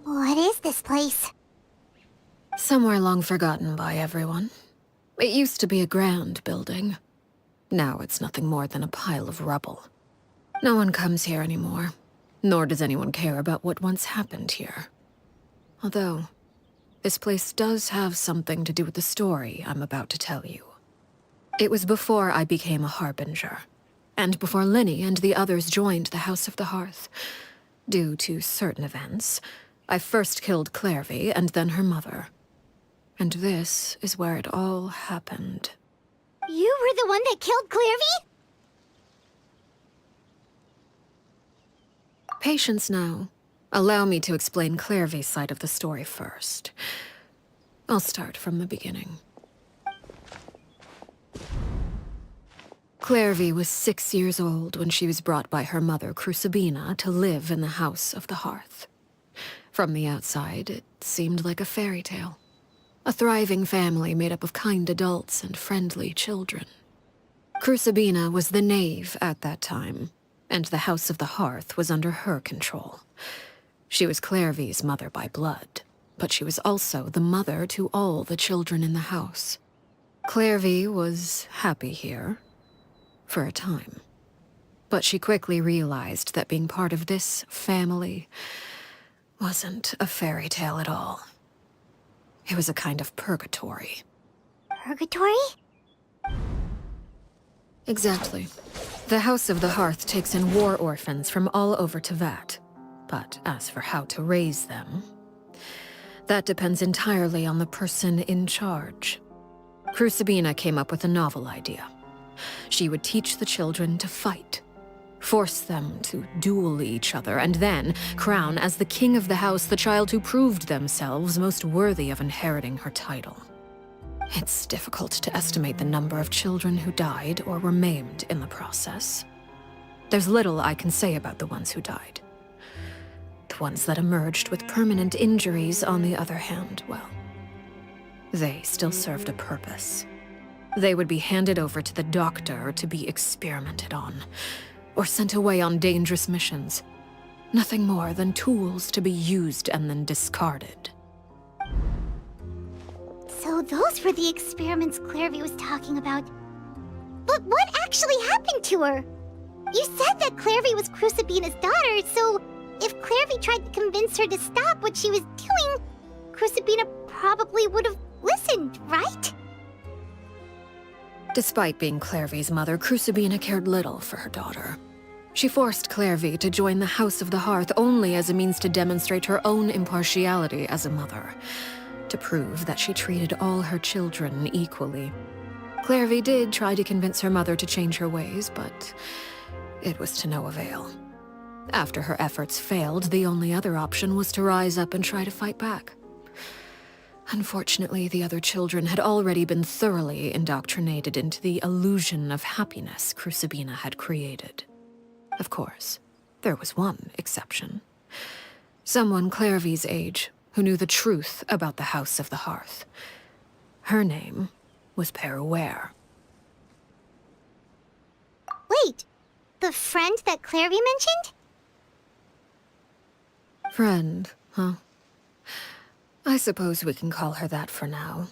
What is this place? Somewhere long forgotten by everyone. It used to be a grand building. Now it's nothing more than a pile of rubble. No one comes here anymore, nor does anyone care about what once happened here. Although, this place does have something to do with the story I'm about to tell you. It was before I became a Harbinger, and before Linny and the others joined the House of the Hearth. Due to certain events, I first killed Clairvy and then her mother. And this is where it all happened. You were the one that killed Clairvy? Patience now. Allow me to explain Clairvy's side of the story first. I'll start from the beginning. Clairvy was 6 years old when she was brought by her mother, Crucibina, to live in the House of the Hearth. From the outside, it seemed like a fairy tale. A thriving family made up of kind adults and friendly children. Crucibina was the knave at that time, and the House of the Hearth was under her control. She was Clairvy's mother by blood, but she was also the mother to all the children in the house. Clairvy was happy here, for a time. But she quickly realized that being part of this family wasn't a fairy tale at all. It was a kind of purgatory. Purgatory? Exactly. The House of the Hearth takes in war orphans from all over Tevat. But as for how to raise them, that depends entirely on the person in charge. Crucibina came up with a novel idea. She would teach the children to fight, force them to duel each other, and then crown as the king of the house the child who proved themselves most worthy of inheriting her title. It's difficult to estimate the number of children who died or were maimed in the process. There's little I can say about the ones who died. The ones that emerged with permanent injuries, on the other hand, well, they still served a purpose. They would be handed over to the doctor to be experimented on, or sent away on dangerous missions. Nothing more than tools to be used and then discarded. So those were the experiments Clairvy was talking about. But what actually happened to her? You said that Clairvy was Crucibina's daughter, so if Clairvy tried to convince her to stop what she was doing, Crucibina probably would have listened, right? Despite being Clairvy's mother, Crucibina cared little for her daughter. She forced Clairvy to join the House of the Hearth only as a means to demonstrate her own impartiality as a mother, to prove that she treated all her children equally. Clairvy did try to convince her mother to change her ways, but it was to no avail. After her efforts failed, the only other option was to rise up and try to fight back. Unfortunately, the other children had already been thoroughly indoctrinated into the illusion of happiness Crucibina had created. Of course, there was one exception. Someone Clairvy's age who knew the truth about the House of the Hearth. Her name was Peruere. Wait, the friend that Clairvy mentioned? Friend, huh? I suppose we can call her that for now.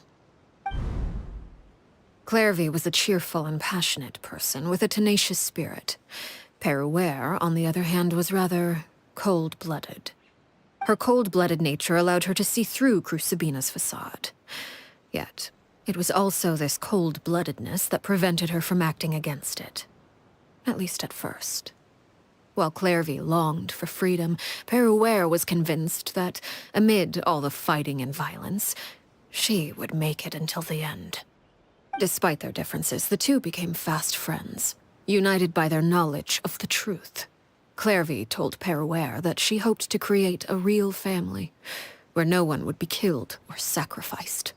Clairvy was a cheerful and passionate person with a tenacious spirit. Peruere, on the other hand, was rather cold-blooded. Her cold-blooded nature allowed her to see through Crucibina's facade. Yet, it was also this cold-bloodedness that prevented her from acting against it. At least at first. While Clairvy longed for freedom, Peruere was convinced that, amid all the fighting and violence, she would make it until the end. Despite their differences, the two became fast friends, united by their knowledge of the truth. Clairvy told Peruere that she hoped to create a real family, where no one would be killed or sacrificed.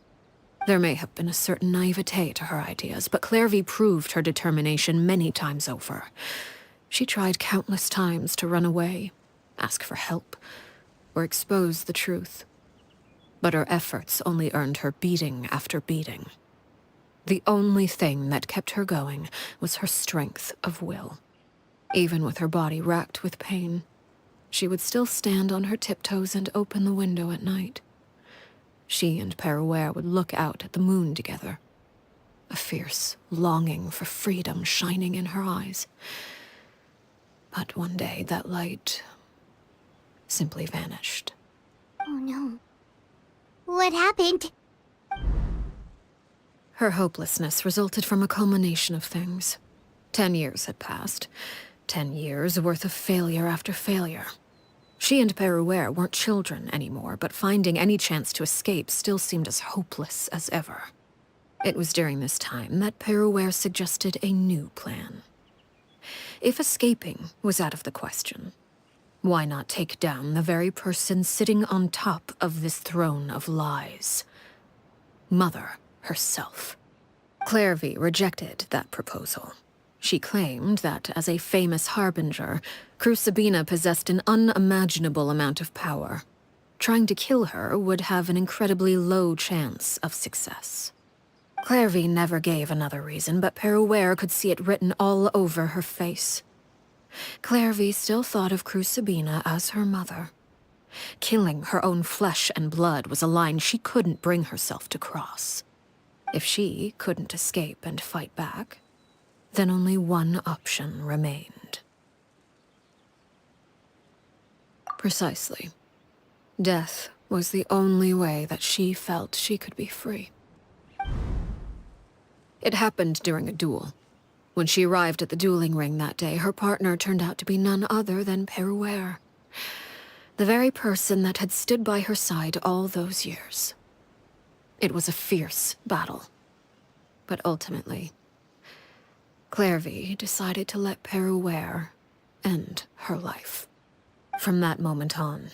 There may have been a certain naivete to her ideas, but Clairvy proved her determination many times over. She tried countless times to run away, ask for help, or expose the truth. But her efforts only earned her beating after beating. The only thing that kept her going was her strength of will. Even with her body racked with pain, she would still stand on her tiptoes and open the window at night. She and Peruere would look out at the moon together, a fierce longing for freedom shining in her eyes. But one day, that light simply vanished. Oh no. What happened? Her hopelessness resulted from a culmination of things. 10 years had passed. 10 years worth of failure after failure. She and Peruere weren't children anymore, but finding any chance to escape still seemed as hopeless as ever. It was during this time that Peruere suggested a new plan. If escaping was out of the question, why not take down the very person sitting on top of this throne of lies? Mother herself. Clairvy rejected that proposal. She claimed that, as a famous Harbinger, Crucibina possessed an unimaginable amount of power. Trying to kill her would have an incredibly low chance of success. Clairvy never gave another reason, but Peruere could see it written all over her face. Clairvy still thought of Crucibina as her mother. Killing her own flesh and blood was a line she couldn't bring herself to cross. If she couldn't escape and fight back, then only one option remained. Precisely. Death was the only way that she felt she could be free. It happened during a duel. When she arrived at the dueling ring that day, her partner turned out to be none other than Peruere. The very person that had stood by her side all those years. It was a fierce battle. But ultimately, Clairvy decided to let Peruere end her life. From that moment on,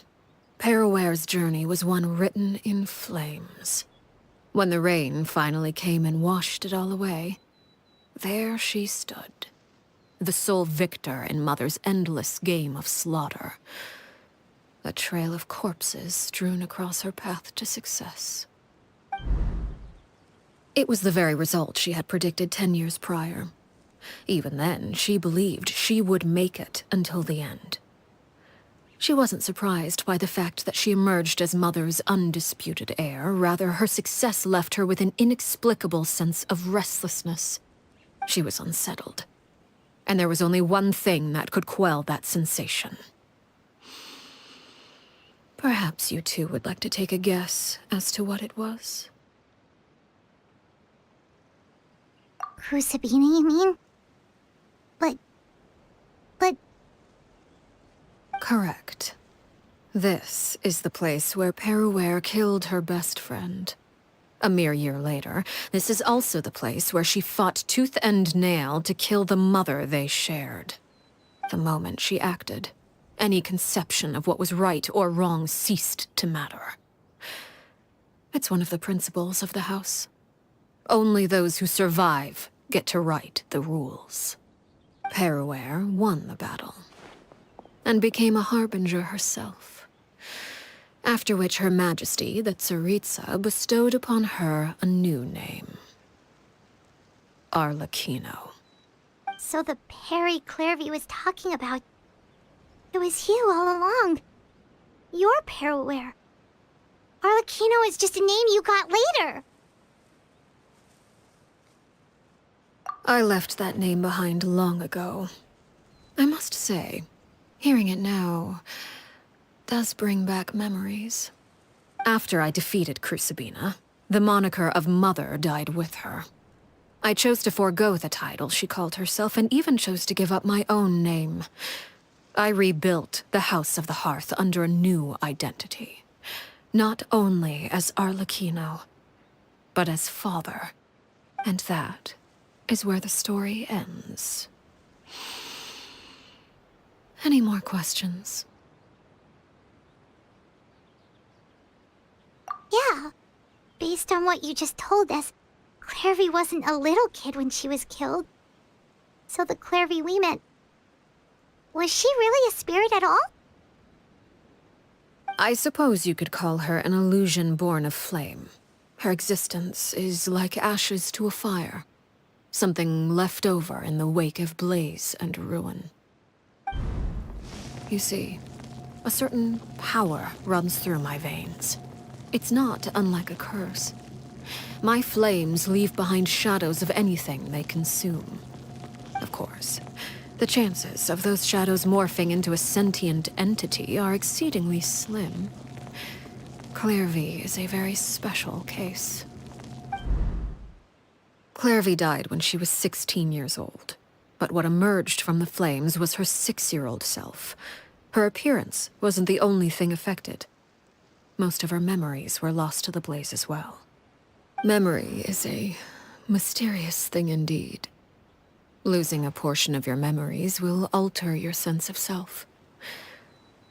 Peruere's journey was one written in flames. When the rain finally came and washed it all away, there she stood, the sole victor in Mother's endless game of slaughter. A trail of corpses strewn across her path to success. It was the very result she had predicted 10 years prior. Even then, she believed she would make it until the end. She wasn't surprised by the fact that she emerged as Mother's undisputed heir. Rather, her success left her with an inexplicable sense of restlessness. She was unsettled. And there was only one thing that could quell that sensation. Perhaps you two would like to take a guess as to what it was? Crucibina, you mean? But... Correct. This is the place where Peruere killed her best friend. A mere year later, this is also the place where she fought tooth and nail to kill the mother they shared. The moment she acted, any conception of what was right or wrong ceased to matter. It's one of the principles of the house. Only those who survive get to write the rules. Peruere won the battle, and became a Harbinger herself. After which Her Majesty, the Tsaritsa, bestowed upon her a new name. Arlecchino. So the Perry Clairvy was talking about... It was you all along. You're Peruere. Arlecchino is just a name you got later. I left that name behind long ago. I must say, hearing it now does bring back memories. After I defeated Crucibina, the moniker of Mother died with her. I chose to forego the title she called herself, and even chose to give up my own name. I rebuilt the House of the Hearth under a new identity. Not only as Arlecchino, but as father. And that is where the story ends. Any more questions? Yeah. Based on what you just told us, Clairvy wasn't a little kid when she was killed. So the Clairvy we met... Was she really a spirit at all? I suppose you could call her an illusion born of flame. Her existence is like ashes to a fire. Something left over in the wake of blaze and ruin. You see, a certain power runs through my veins. It's not unlike a curse. My flames leave behind shadows of anything they consume. Of course, the chances of those shadows morphing into a sentient entity are exceedingly slim. Clairvy is a very special case. Clairvy died when she was 16 years old, but what emerged from the flames was her 6-year-old self, Her appearance wasn't the only thing affected. Most of her memories were lost to the blaze as well. Memory is a mysterious thing indeed. Losing a portion of your memories will alter your sense of self.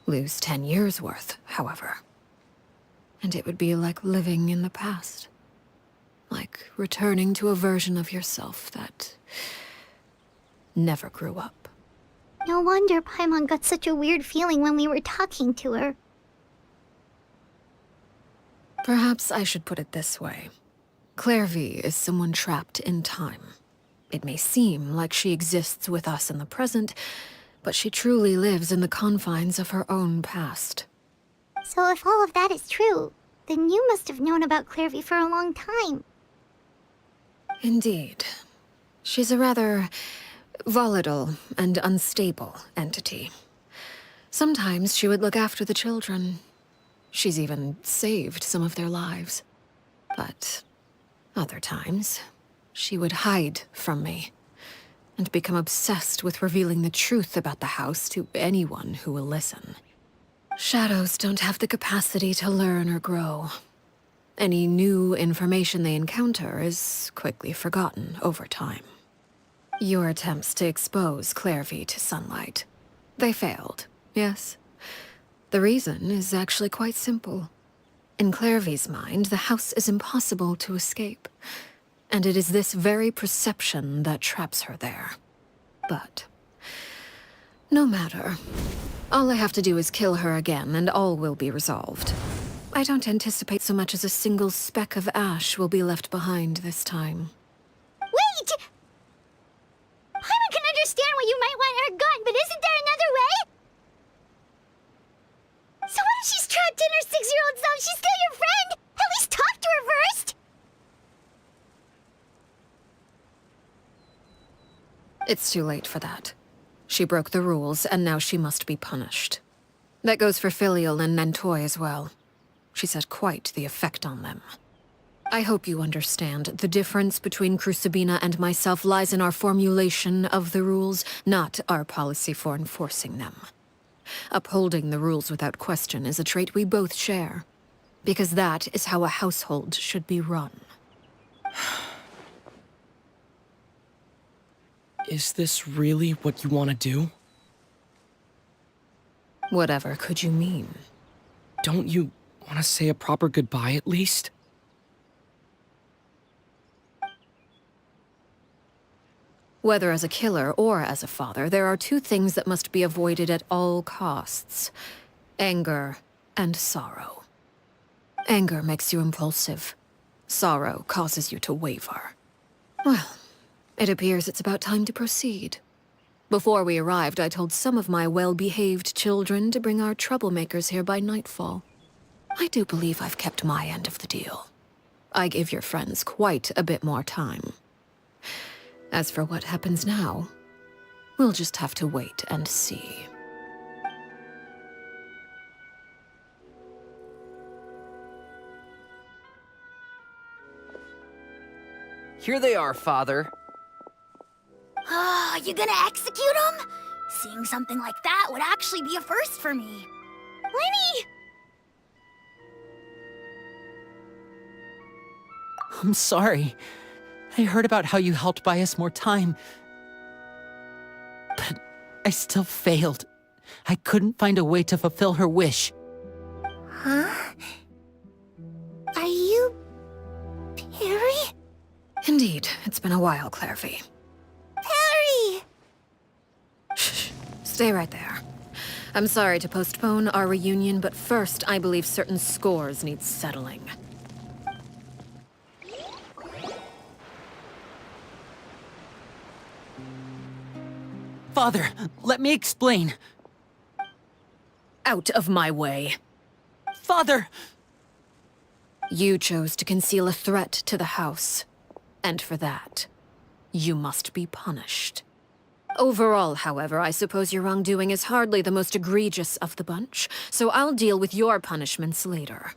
Lose 10 years' worth, however, and it would be like living in the past. Like returning to a version of yourself that never grew up. No wonder Paimon got such a weird feeling when we were talking to her. Perhaps I should put it this way. Clairvy is someone trapped in time. It may seem like she exists with us in the present, but she truly lives in the confines of her own past. So if all of that is true, then you must have known about Clairvy for a long time. Indeed. She's a rather volatile and unstable entity. Sometimes she would look after the children. She's even saved some of their lives. But other times, she would hide from me and become obsessed with revealing the truth about the house to anyone who will listen. Shadows don't have the capacity to learn or grow. Any new information they encounter is quickly forgotten over time. Your attempts to expose Clairvy to sunlight. They failed, yes. The reason is actually quite simple. In Clairvy's mind, the house is impossible to escape. And it is this very perception that traps her there. But no matter. All I have to do is kill her again, and all will be resolved. I don't anticipate so much as a single speck of ash will be left behind this time. Wait! Paimon can understand why you might want her gone, but isn't there another way? So what if she's trapped in her 6-year-old self? She's still your friend! At least talk to her first! It's too late for that. She broke the rules, and now she must be punished. That goes for Filial and Nantoi as well. She's had quite the effect on them. I hope you understand. The difference between Crucibina and myself lies in our formulation of the rules, not our policy for enforcing them. Upholding the rules without question is a trait we both share, because that is how a household should be run. Is this really what you want to do? Whatever could you mean? Don't you want to say a proper goodbye at least? Whether as a killer or as a father, there are two things that must be avoided at all costs: anger and sorrow. Anger makes you impulsive. Sorrow causes you to waver. Well, it appears it's about time to proceed. Before we arrived, I told some of my well-behaved children to bring our troublemakers here by nightfall. I do believe I've kept my end of the deal. I gave your friends quite a bit more time. As for what happens now, we'll just have to wait and see. Here they are, Father. You gonna execute him? Seeing something like that would actually be a first for me. Lenny! I'm sorry. I heard about how you helped buy us more time. But I still failed. I couldn't find a way to fulfill her wish. Huh? Are you... Perry? Indeed, it's been a while, Clairvy. Perry! Shh, stay right there. I'm sorry to postpone our reunion, but first I believe certain scores need settling. Father, let me explain. Out of my way. Father! You chose to conceal a threat to the house. And for that, you must be punished. Overall, however, I suppose your wrongdoing is hardly the most egregious of the bunch, so I'll deal with your punishments later.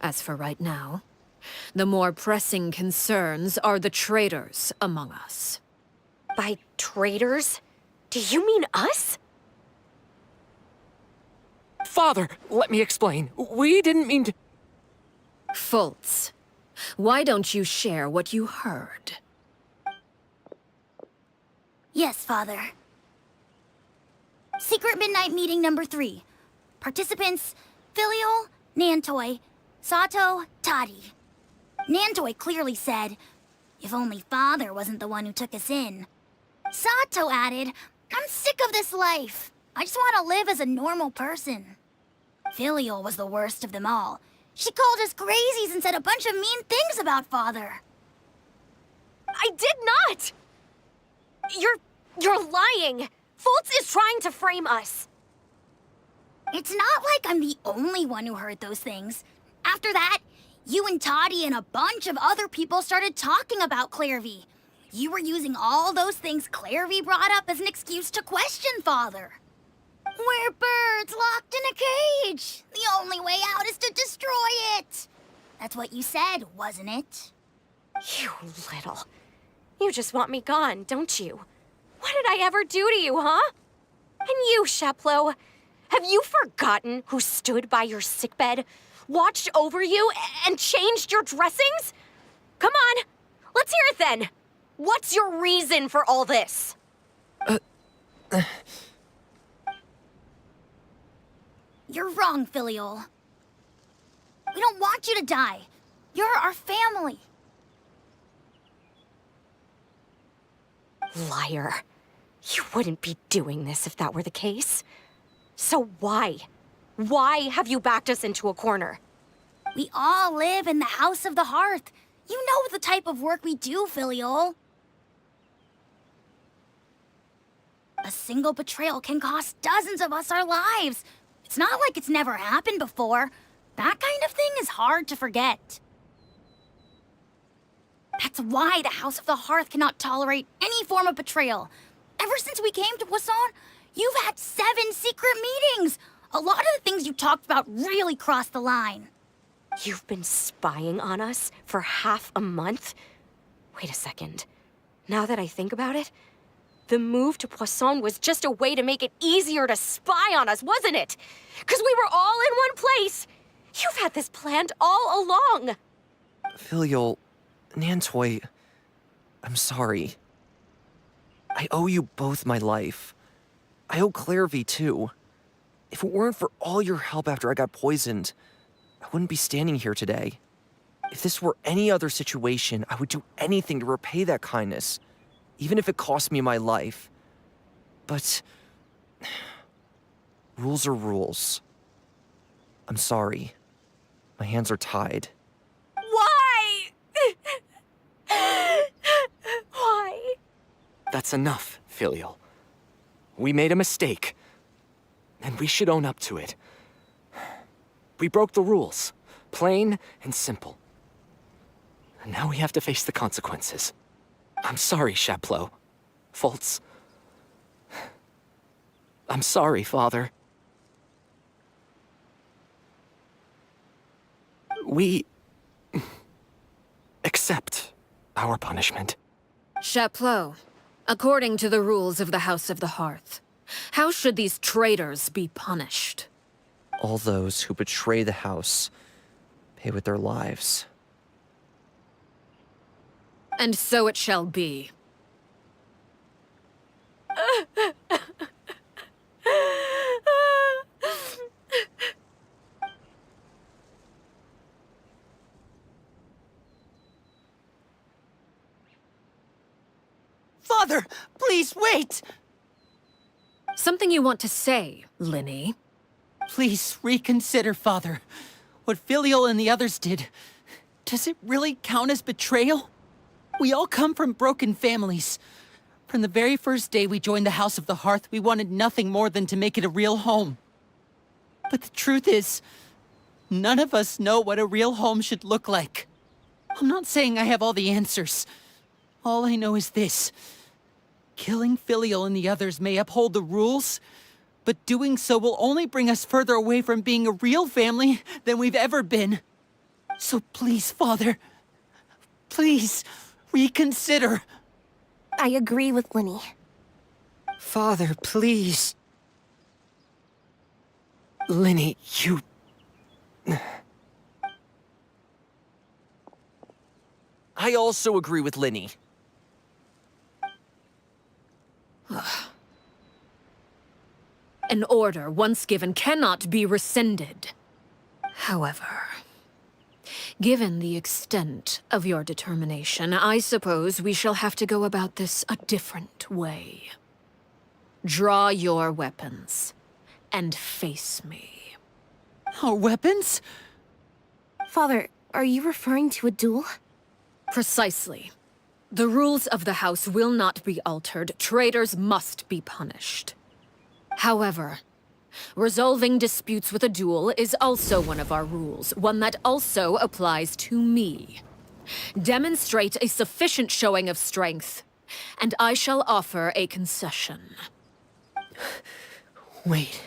As for right now, the more pressing concerns are the traitors among us. By traitors? Do you mean us? Father, let me explain. We didn't mean to... Fultz, why don't you share what you heard? Yes, Father. Secret Midnight Meeting number 3. Participants, Filial, Nantoi, Sato, Toddy. Nantoi clearly said, if only Father wasn't the one who took us in. Sato added, I'm sick of this life. I just want to live as a normal person. Filial was the worst of them all. She called us crazies and said a bunch of mean things about Father. I did not! You're lying! Fultz is trying to frame us. It's not like I'm the only one who heard those things. After that, you and Toddy and a bunch of other people started talking about Clairvy. You were using all those things Clairvy brought up as an excuse to question Father. We're birds locked in a cage. The only way out is to destroy it. That's what you said, wasn't it? You little... You just want me gone, don't you? What did I ever do to you, huh? And you, Sheplo, have you forgotten who stood by your sickbed, watched over you, and changed your dressings? Come on, let's hear it then. What's your reason for all this? You're wrong, Filial. We don't want you to die. You're our family. Liar. You wouldn't be doing this if that were the case. So why? Why have you backed us into a corner? We all live in the House of the Hearth. You know the type of work we do, Filial. A single betrayal can cost dozens of us our lives. It's not like it's never happened before. That kind of thing is hard to forget. That's why the House of the Hearth cannot tolerate any form of betrayal. Ever since we came to Poisson, you've had 7 secret meetings. A lot of the things you talked about really crossed the line. You've been spying on us for half a month? Wait a second. Now that I think about it, the move to Poisson was just a way to make it easier to spy on us, wasn't it? Because we were all in one place. You've had this planned all along. Filial, Nantoi, I'm sorry. I owe you both my life. I owe Clairvy too. If it weren't for all your help after I got poisoned, I wouldn't be standing here today. If this were any other situation, I would do anything to repay that kindness, even if it cost me my life. But rules are rules. I'm sorry. My hands are tied. Why? Why? That's enough, Filial. We made a mistake, and we should own up to it. We broke the rules, plain and simple. And now we have to face the consequences. I'm sorry, Sheplo. Fultz. I'm sorry, Father. We accept our punishment. Sheplo, according to the rules of the House of the Hearth, how should these traitors be punished? All those who betray the house pay with their lives. And so it shall be. Father, please wait! Something you want to say, Linny? Please reconsider, Father. What Filial and the others did, does it really count as betrayal? We all come from broken families. From the very first day we joined the House of the Hearth, we wanted nothing more than to make it a real home. But the truth is, none of us know what a real home should look like. I'm not saying I have all the answers. All I know is this. Killing Filial and the others may uphold the rules, but doing so will only bring us further away from being a real family than we've ever been. So please, Father, please reconsider. I agree with Linny. Father, please. Linny, you... I also agree with Linny. An order once given cannot be rescinded. However, given the extent of your determination, I suppose we shall have to go about this a different way. Draw your weapons and face me. Our weapons? Father, are you referring to a duel? Precisely. The rules of the house will not be altered. Traitors must be punished. However, resolving disputes with a duel is also one of our rules, one that also applies to me. Demonstrate a sufficient showing of strength, and I shall offer a concession. Wait.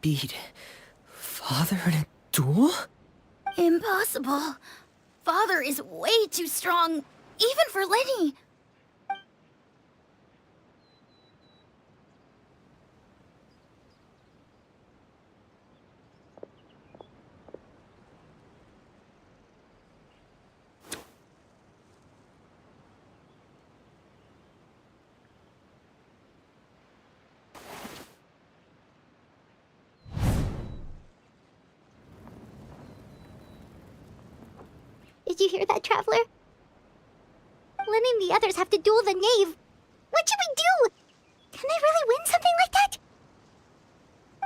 Bede, Father in a duel? Impossible. Father is way too strong, even for Lenny. Did you hear that, Traveler? Lenny and the others have to duel the Knave. What should we do? Can they really win something like that?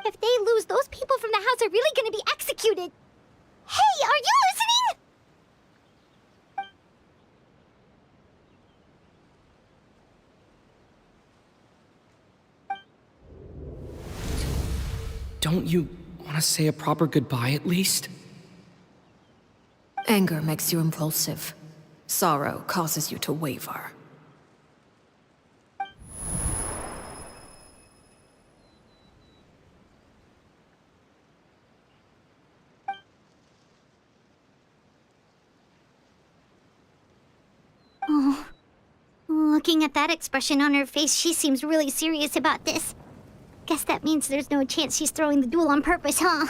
If they lose, those people from the house are really gonna be executed. Hey, are you listening? Don't you want to say a proper goodbye at least? Anger makes you impulsive. Sorrow causes you to waver. Oh. Looking at that expression on her face, she seems really serious about this. Guess that means there's no chance she's throwing the duel on purpose, huh?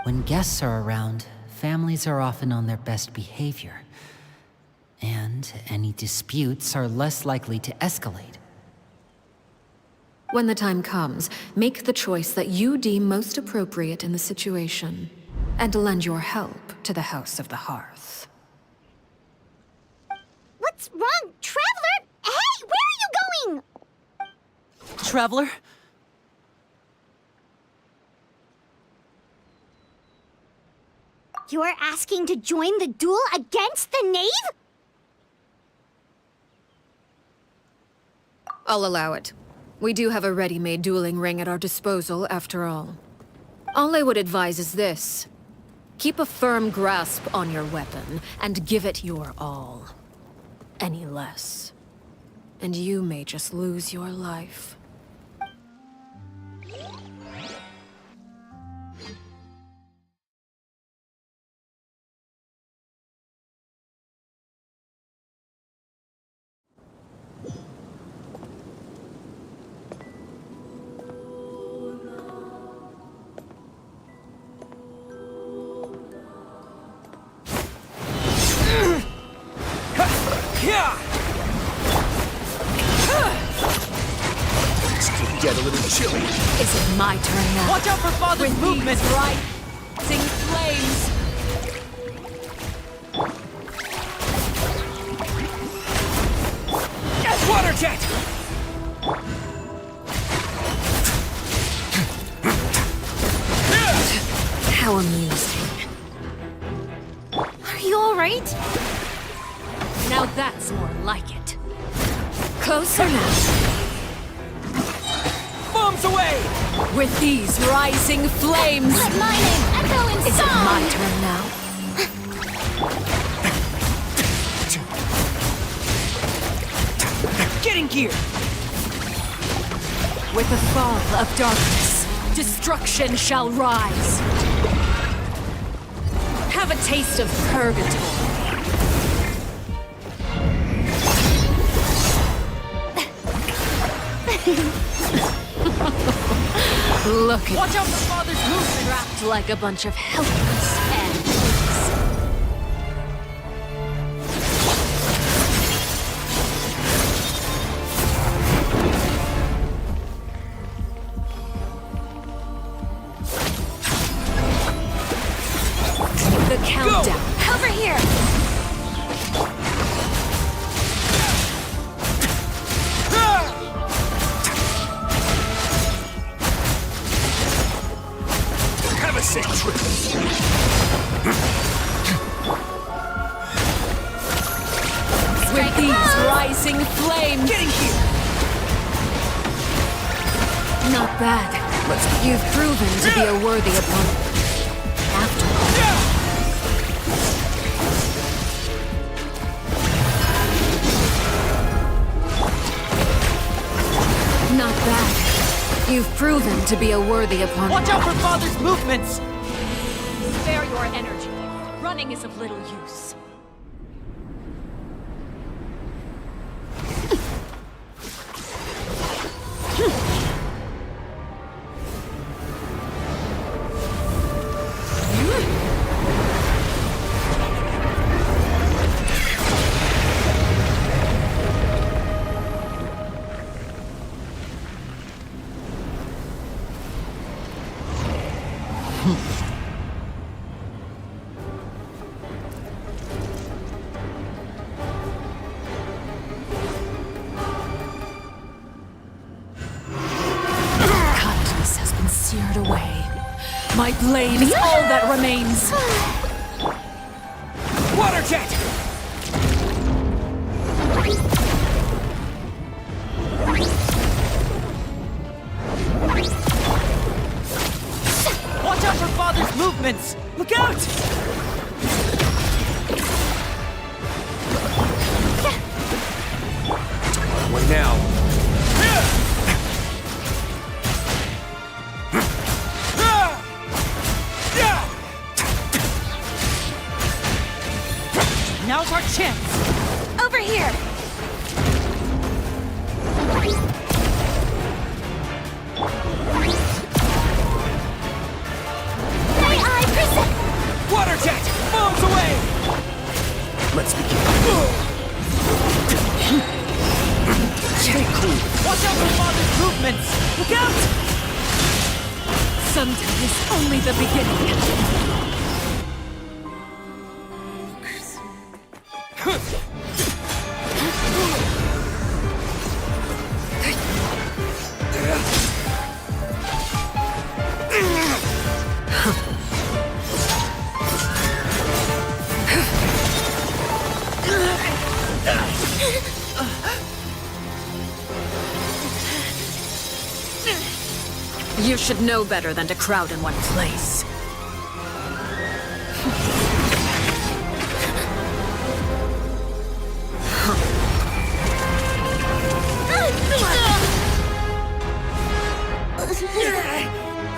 When guests are around, families are often on their best behavior. And any disputes are less likely to escalate. When the time comes, make the choice that you deem most appropriate in the situation, and lend your help to the House of the Hearth. What's wrong, Traveler? Hey, where are you going? Traveler? You're asking to join the duel against the Knave? I'll allow it. We do have a ready-made dueling ring at our disposal, after all. All I would advise is this. Keep a firm grasp on your weapon, and give it your all. Any less, and you may just lose your life. Get a little chilly. Is it my turn now? Watch out for Father's movement! Right? Sing flames! Water jet! How amusing. Are you alright? Now that's more like it. Closer now. Bombs away! With these rising flames! Let my name echo in Is it song! my turn now? Get in gear! With the fall of darkness, destruction shall rise. Have a taste of Purgatorius. Look at Watch out for Father's movement! trapped like a bunch of helpless animals. The countdown. Over here! Have a sick trip. With these rising flames. Getting here. Not bad. You've proven to be a worthy opponent. After all. Not bad. You've proven to be a worthy opponent. Watch out for Father's movements! Spare your energy. Running is of little use. Kindness has been seared away. My blade is all that remains. Water jet! Watch out for Father's movements! Look out! What now? Now's our chance! Over here! May I present? Water jet! Bombs away! Let's begin. Stay cool. Watch out for Father's movements! Look out! Sometimes only the beginning. You should know better than to crowd in one place.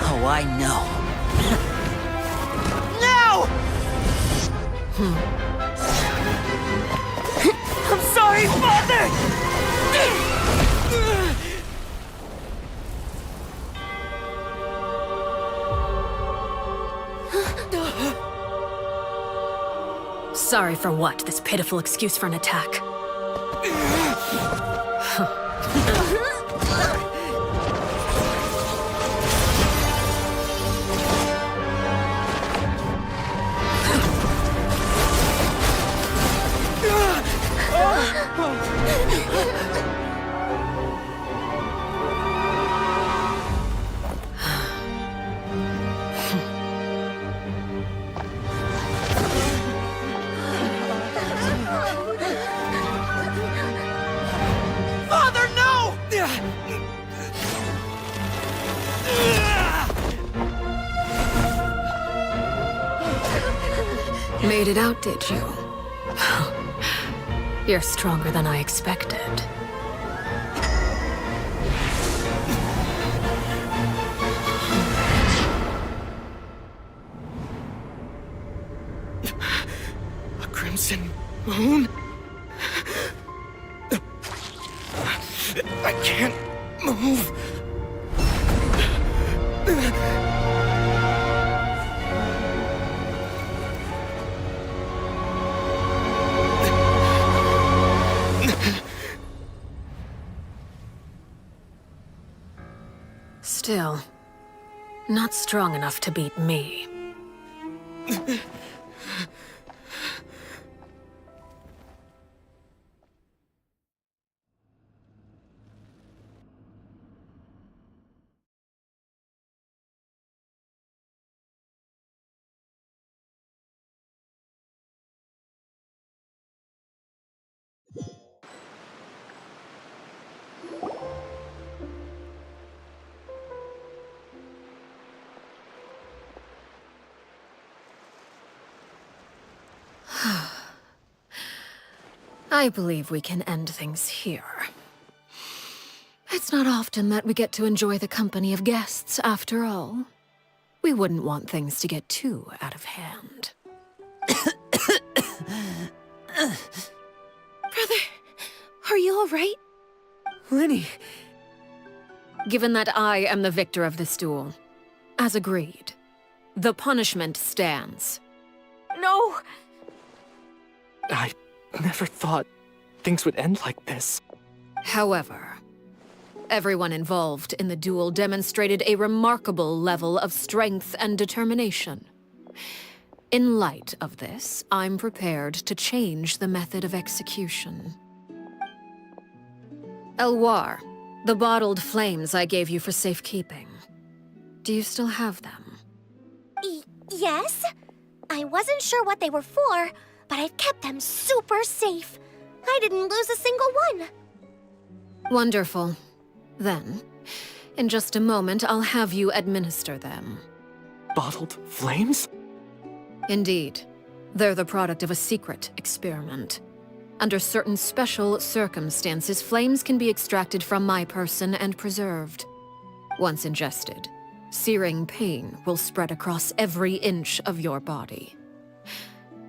Oh, I know. No! I'm sorry, Father! Sorry for what? This pitiful excuse for an attack. Father, no! Made it out, did you? You're stronger than I expected. A crimson moon? I can't move. move! Still, not strong enough to beat me. I believe we can end things here. It's not often that we get to enjoy the company of guests, after all. We wouldn't want things to get too out of hand. Brother, are you alright? Lenny! Given that I am the victor of this duel, as agreed, the punishment stands. No! I never thought things would end like this. However, everyone involved in the duel demonstrated a remarkable level of strength and determination. In light of this, I'm prepared to change the method of execution. Elwar, the bottled flames I gave you for safekeeping. Do you still have them? Yes? I wasn't sure what they were for, but I've kept them super safe. I didn't lose a single one. Wonderful. Then, in just a moment, I'll have you administer them. Bottled flames? Indeed. They're the product of a secret experiment. Under certain special circumstances, flames can be extracted from my person and preserved. Once ingested, searing pain will spread across every inch of your body.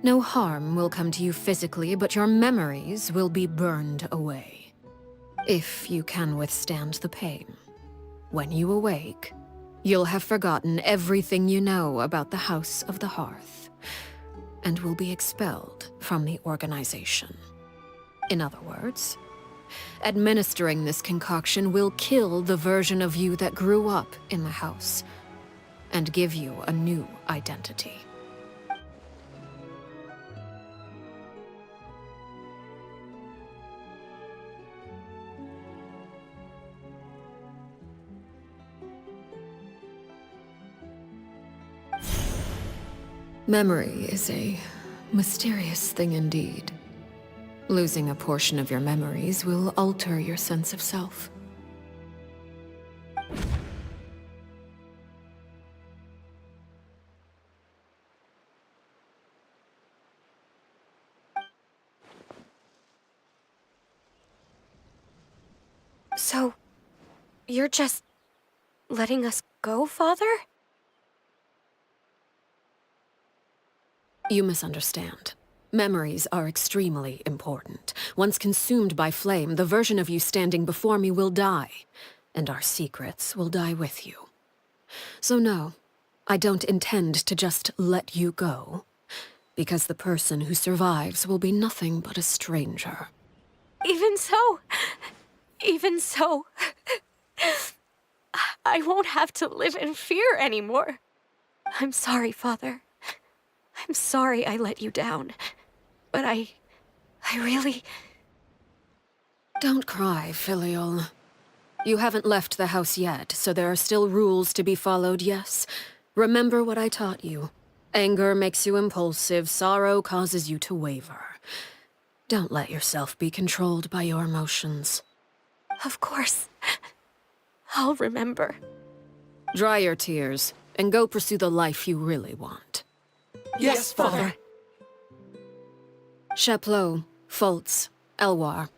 No harm will come to you physically, but your memories will be burned away. If you can withstand the pain. When you awake, you'll have forgotten everything you know about the House of the Hearth, and will be expelled from the organization. In other words, administering this concoction will kill the version of you that grew up in the house, and give you a new identity. Memory is a mysterious thing indeed. Losing a portion of your memories will alter your sense of self. So, you're just letting us go, Father? You misunderstand. Memories are extremely important. Once consumed by flame, the version of you standing before me will die, and our secrets will die with you. So no, I don't intend to just let you go, because the person who survives will be nothing but a stranger. Even so, I won't have to live in fear anymore. I'm sorry, Father. I'm sorry I let you down, but I really... Don't cry, Filial. You haven't left the house yet, so there are still rules to be followed, yes? Remember what I taught you. Anger makes you impulsive, sorrow causes you to waver. Don't let yourself be controlled by your emotions. Of course. I'll remember. Dry your tears, and go pursue the life you really want. Yes, Father. Chaplot, Fultz, Elwar.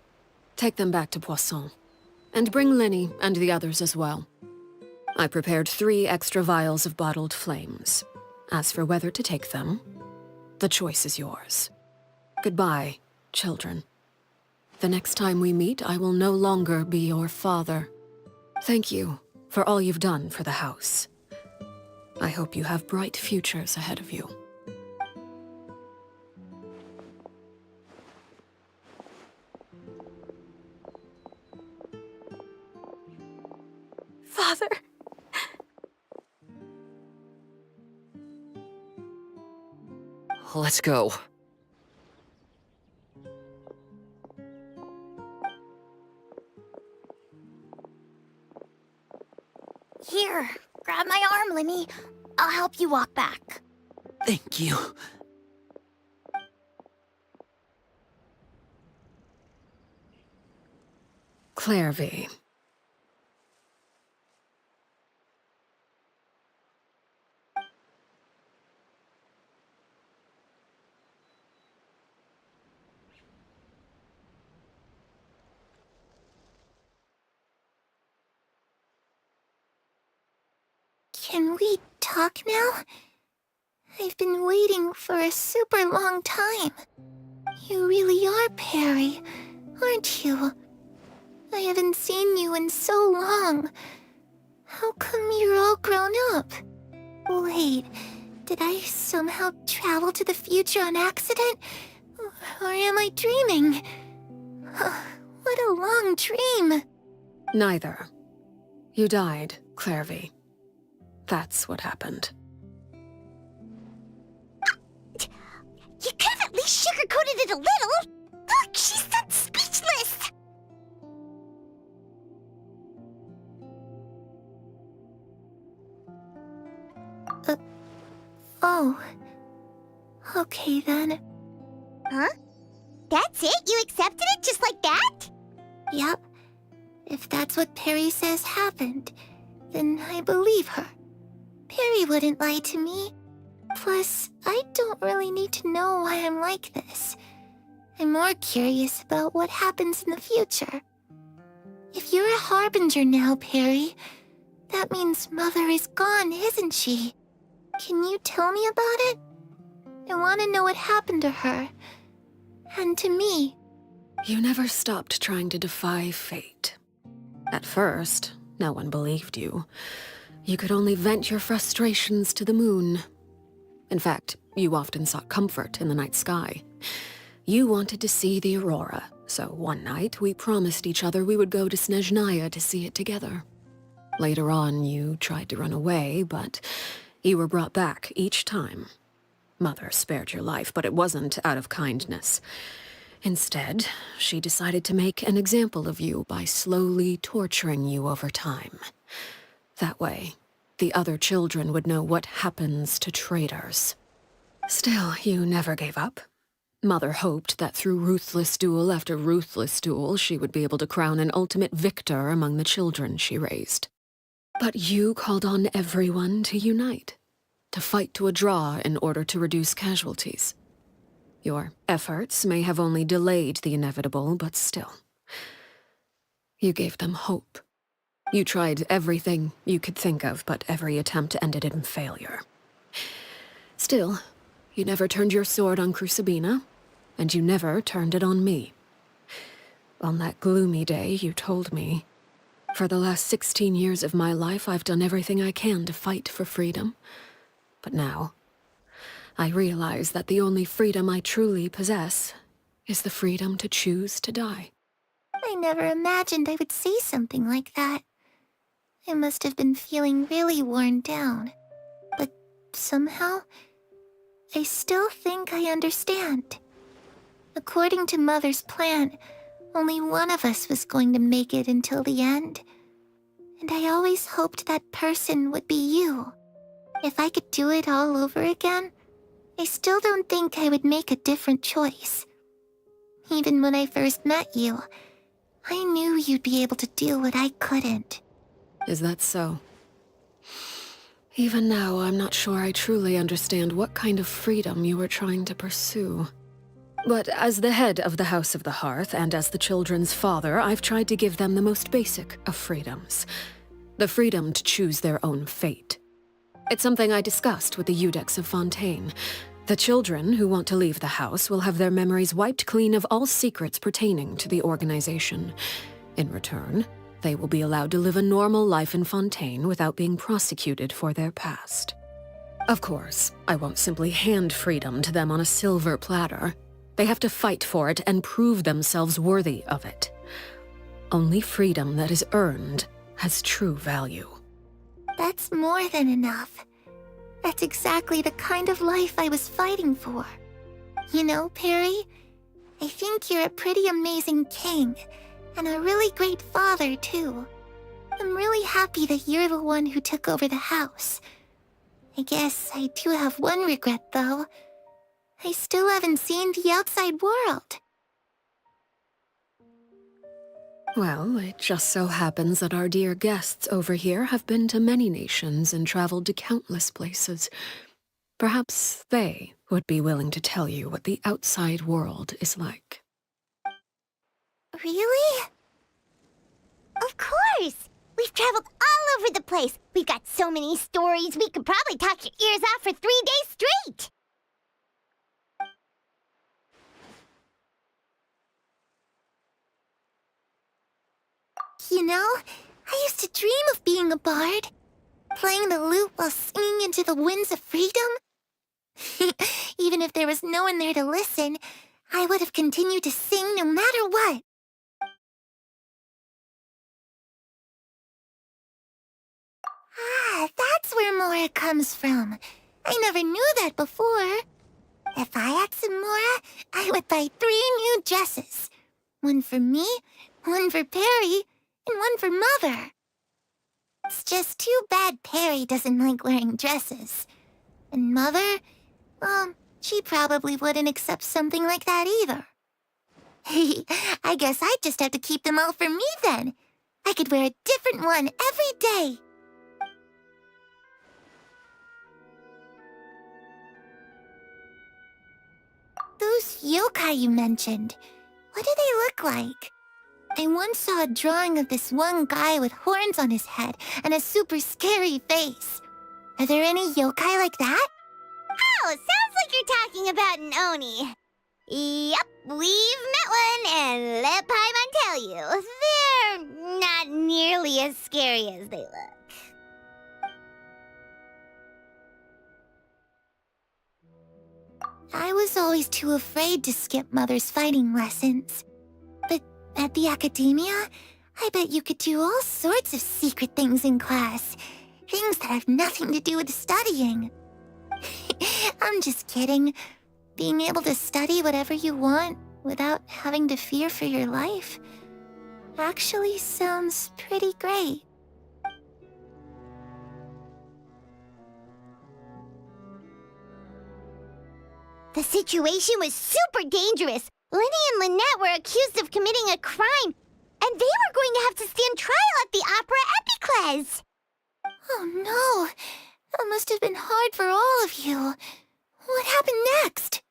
Take them back to Poisson. And bring Lenny and the others as well. I prepared 3 extra vials of bottled flames. As for whether to take them, the choice is yours. Goodbye, children. The next time we meet, I will no longer be your father. Thank you for all you've done for the house. I hope you have bright futures ahead of you. Father. Let's go. Here, grab my arm, Lemmy. I'll help you walk back. Thank you. Clairvy. Can we talk now? I've been waiting for a super long time. You really are Perry, aren't you? I haven't seen you in so long. How come you're all grown up? Wait, did I somehow travel to the future on accident? Or am I dreaming? What a long dream. Neither. You died, Clairvy. That's what happened. You could have at least sugarcoated it a little. Look, she's done speechless. Oh. Okay then. Huh? That's it? You accepted it just like that? Yep. If that's what Perry says happened, then I believe her. Perry wouldn't lie to me. Plus, I don't really need to know why I'm like this. I'm more curious about what happens in the future. If you're a Harbinger now, Perry, that means Mother is gone, isn't she? Can you tell me about it? I want to know what happened to her. And to me. You never stopped trying to defy fate. At first, no one believed you. You could only vent your frustrations to the moon. In fact, you often sought comfort in the night sky. You wanted to see the aurora, so one night we promised each other we would go to Snezhnaya to see it together. Later on, you tried to run away, but you were brought back each time. Mother spared your life, but it wasn't out of kindness. Instead, she decided to make an example of you by slowly torturing you over time. That way, the other children would know what happens to traitors. Still, you never gave up. Mother hoped that through ruthless duel after ruthless duel, she would be able to crown an ultimate victor among the children she raised. But you called on everyone to unite, to fight to a draw in order to reduce casualties. Your efforts may have only delayed the inevitable, but still. You gave them hope. You tried everything you could think of, but every attempt ended in failure. Still, you never turned your sword on Crucibina, and you never turned it on me. On that gloomy day, you told me, "For the last 16 years of my life, I've done everything I can to fight for freedom. But now, I realize that the only freedom I truly possess is the freedom to choose to die." I never imagined I would say something like that. I must have been feeling really worn down. But somehow, I still think I understand. According to Mother's plan, only one of us was going to make it until the end. And I always hoped that person would be you. If I could do it all over again, I still don't think I would make a different choice. Even when I first met you, I knew you'd be able to do what I couldn't. Is that so? Even now, I'm not sure I truly understand what kind of freedom you were trying to pursue. But as the head of the House of the Hearth, and as the children's father, I've tried to give them the most basic of freedoms. The freedom to choose their own fate. It's something I discussed with the Iudex of Fontaine. The children who want to leave the house will have their memories wiped clean of all secrets pertaining to the organization. In return, they will be allowed to live a normal life in Fontaine without being prosecuted for their past. Of course, I won't simply hand freedom to them on a silver platter. They have to fight for it and prove themselves worthy of it. Only freedom that is earned has true value. That's more than enough. That's exactly the kind of life I was fighting for. You know, Perry, I think you're a pretty amazing king, and a really great father, too. I'm really happy that you're the one who took over the house. I guess I do have one regret, though. I still haven't seen the outside world. Well, it just so happens that our dear guests over here have been to many nations and traveled to countless places. Perhaps they would be willing to tell you what the outside world is like. Really? Of course! We've traveled all over the place. We've got so many stories, we could probably talk your ears off for 3 days straight! You know, I used to dream of being a bard. Playing the lute while singing into the winds of freedom. Even if there was no one there to listen, I would have continued to sing no matter what. Ah, that's where Mora comes from. I never knew that before. If I had some Mora, I would buy 3 new dresses. One for me, one for Perry, and one for Mother. It's just too bad Perry doesn't like wearing dresses. And Mother, well, she probably wouldn't accept something like that either. I guess I'd just have to keep them all for me then. I could wear a different one every day. Those yokai you mentioned, what do they look like? I once saw a drawing of this one guy with horns on his head and a super scary face. Are there any yokai like that? Oh, sounds like you're talking about an Oni. Yep, we've met one, and let Paimon tell you, they're not nearly as scary as they look. I was always too afraid to skip Mother's fighting lessons. But at the academia, I bet you could do all sorts of secret things in class. Things that have nothing to do with studying. I'm just kidding. Being able to study whatever you want without having to fear for your life actually sounds pretty great. The situation was super dangerous. Lenny and Lynette were accused of committing a crime, and they were going to have to stand trial at the Opera Epicles. Oh no, that must have been hard for all of you. What happened next?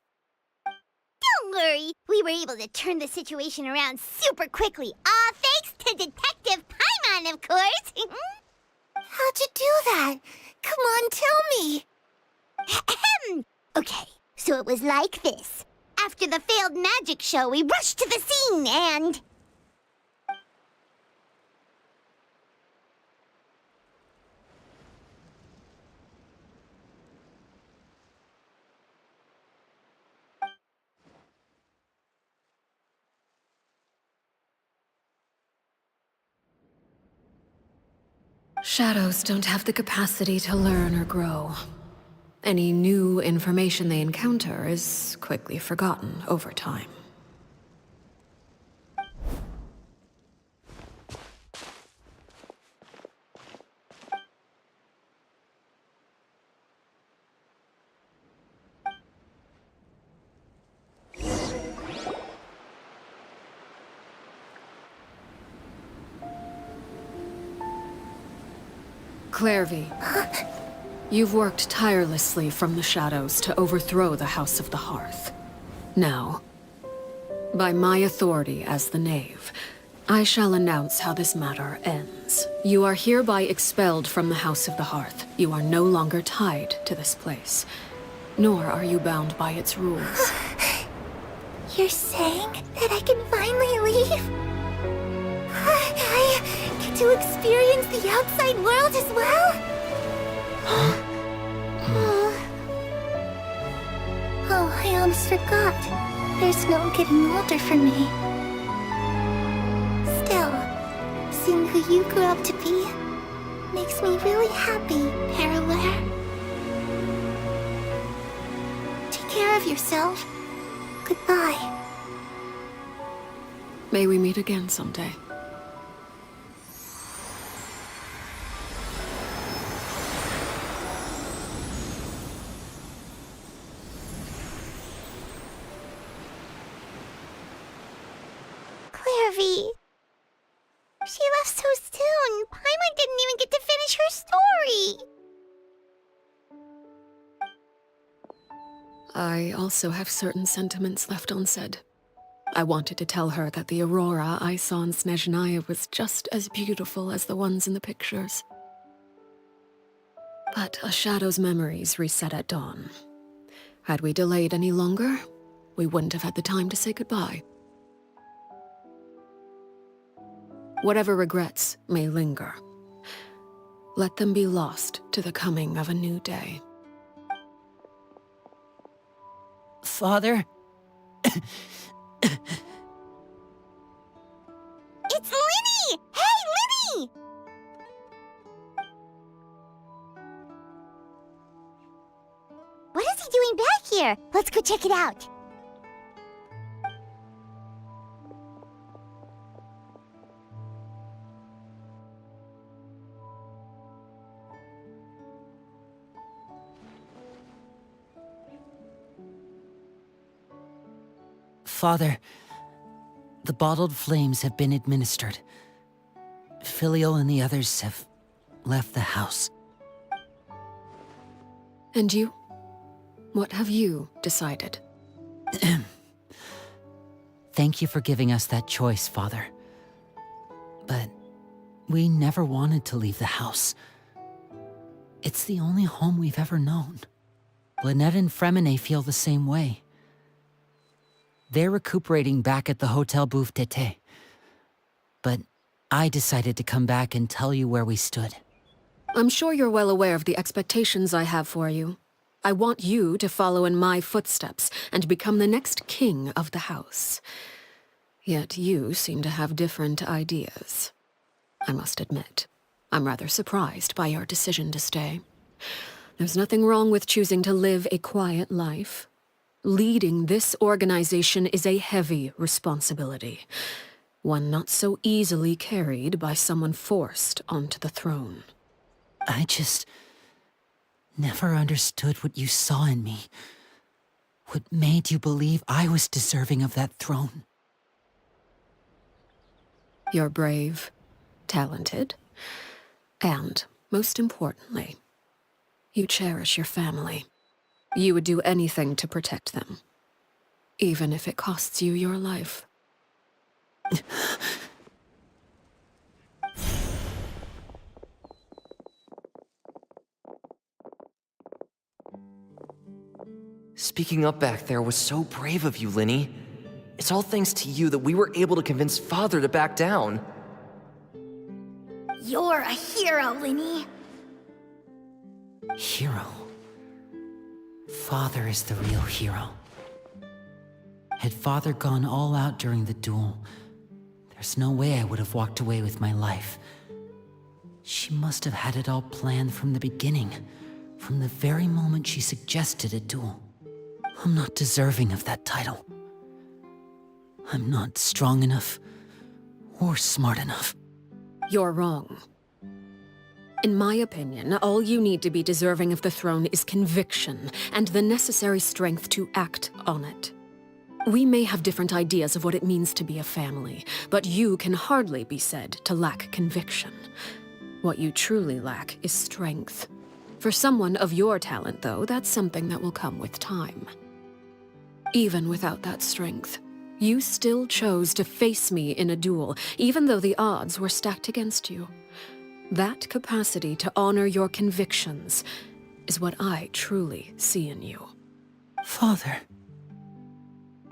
Don't worry, we were able to turn the situation around super quickly, all thanks to Detective Paimon, of course. How'd you do that? Come on, tell me. Okay, so it was like this. After the failed magic show, we rushed to the scene and... Shadows don't have the capacity to learn or grow. Any new information they encounter is quickly forgotten over time. Clairvy, you've worked tirelessly from the shadows to overthrow the House of the Hearth. Now, by my authority as the Knave, I shall announce how this matter ends. You are hereby expelled from the House of the Hearth. You are no longer tied to this place, nor are you bound by its rules. You're saying that I can finally leave? To experience the outside world as well? Oh, I almost forgot. There's no getting older for me. Still, seeing who you grew up to be makes me really happy, Parallel. Take care of yourself. Goodbye. May we meet again someday. She left so soon. Paimon didn't even get to finish her story. I also have certain sentiments left unsaid. I wanted to tell her that the aurora I saw in Snezhnaya was just as beautiful as the ones in the pictures. But a shadow's memories reset at dawn. Had we delayed any longer, we wouldn't have had the time to say goodbye. Whatever regrets may linger, let them be lost to the coming of a new day. Father? It's Linny! Hey, Linny! What is he doing back here? Let's go check it out. Father, the bottled flames have been administered. Filial and the others have left the house. And you? What have you decided? Thank you for giving us that choice, Father. But we never wanted to leave the house. It's the only home we've ever known. Lynette and Fremine feel the same way. They're recuperating back at the Hotel Bouffe d'été. But I decided to come back and tell you where we stood. I'm sure you're well aware of the expectations I have for you. I want you to follow in my footsteps and become the next king of the house. Yet you seem to have different ideas. I must admit, I'm rather surprised by your decision to stay. There's nothing wrong with choosing to live a quiet life. Leading this organization is a heavy responsibility, one not so easily carried by someone forced onto the throne. I just never understood what you saw in me. What made you believe I was deserving of that throne? You're brave, talented, and, most importantly, you cherish your family. You would do anything to protect them, even if it costs you your life. Speaking up back there was so brave of you, Linny. It's all thanks to you that we were able to convince Father to back down. You're a hero, Linny. Hero? Father is the real hero. Had Father gone all out during the duel, there's no way I would have walked away with my life. She must have had it all planned from the beginning, from the very moment she suggested a duel. I'm not deserving of that title. I'm not strong enough or smart enough. You're wrong. In my opinion, all you need to be deserving of the throne is conviction and the necessary strength to act on it. We may have different ideas of what it means to be a family, but you can hardly be said to lack conviction. What you truly lack is strength. For someone of your talent, though, that's something that will come with time. Even without that strength, you still chose to face me in a duel, even though the odds were stacked against you. That capacity to honor your convictions is what I truly see in you. Father.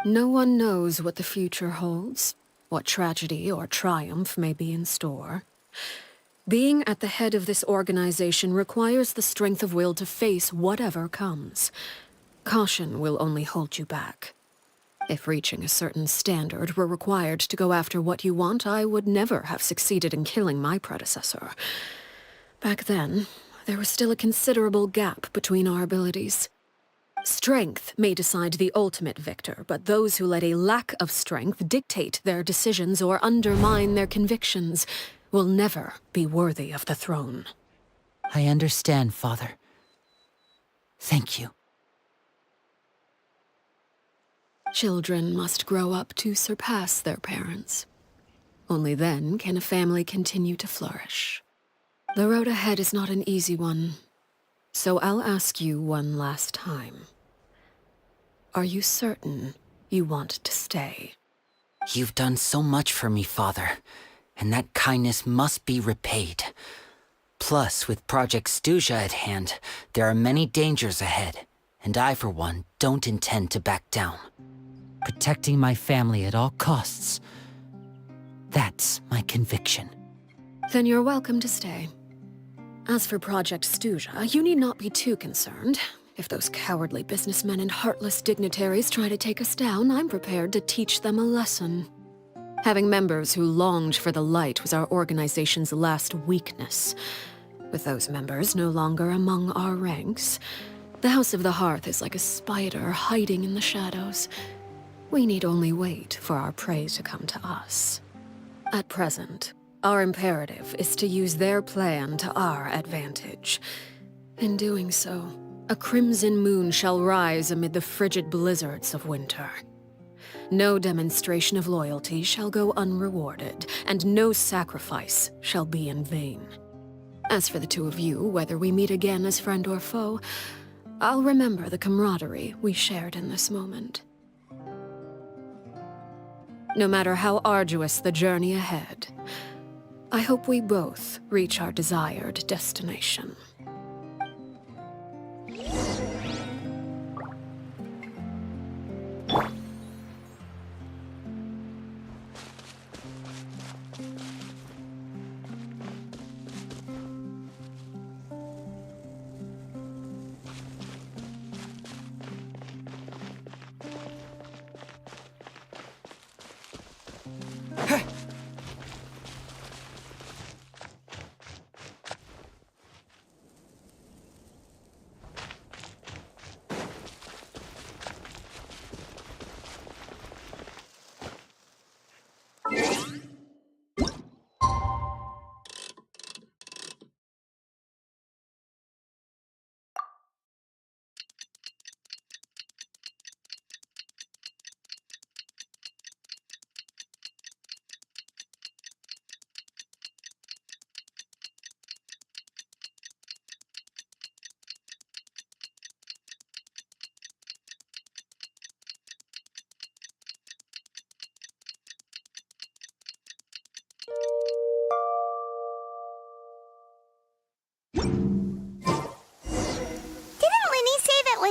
No one knows what the future holds, what tragedy or triumph may be in store. Being at the head of this organization requires the strength of will to face whatever comes. Caution will only hold you back. If reaching a certain standard were required to go after what you want, I would never have succeeded in killing my predecessor. Back then, there was still a considerable gap between our abilities. Strength may decide the ultimate victor, but those who let a lack of strength dictate their decisions or undermine their convictions will never be worthy of the throne. I understand, Father. Thank you. Children must grow up to surpass their parents. Only then can a family continue to flourish. The road ahead is not an easy one, so I'll ask you one last time. Are you certain you want to stay? You've done so much for me, Father, and that kindness must be repaid. Plus, with Project Stuja at hand, there are many dangers ahead, and I, for one, don't intend to back down. Protecting my family at all costs. That's my conviction. Then you're welcome to stay. As for Project Stuja, you need not be too concerned. If those cowardly businessmen and heartless dignitaries try to take us down, I'm prepared to teach them a lesson. Having members who longed for the light was our organization's last weakness. With those members no longer among our ranks, the House of the Hearth is like a spider hiding in the shadows. We need only wait for our prey to come to us. At present, our imperative is to use their plan to our advantage. In doing so, a crimson moon shall rise amid the frigid blizzards of winter. No demonstration of loyalty shall go unrewarded, and no sacrifice shall be in vain. As for the two of you, whether we meet again as friend or foe, I'll remember the camaraderie we shared in this moment. No matter how arduous the journey ahead, I hope we both reach our desired destination.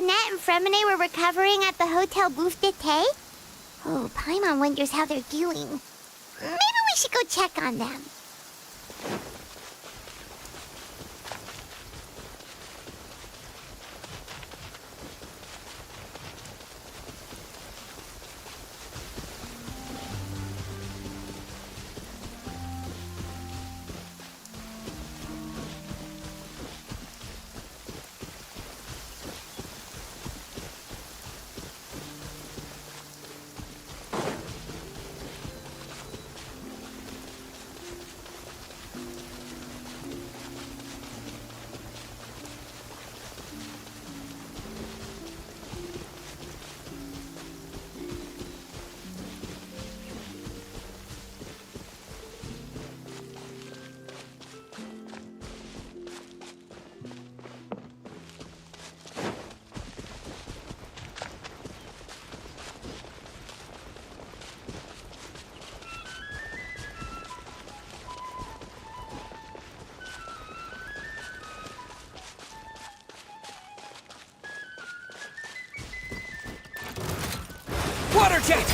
Nat and Fremine were recovering at the Hotel Bouffe d'été? Oh, Paimon wonders how they're doing. Maybe we should go check on them. Water jet!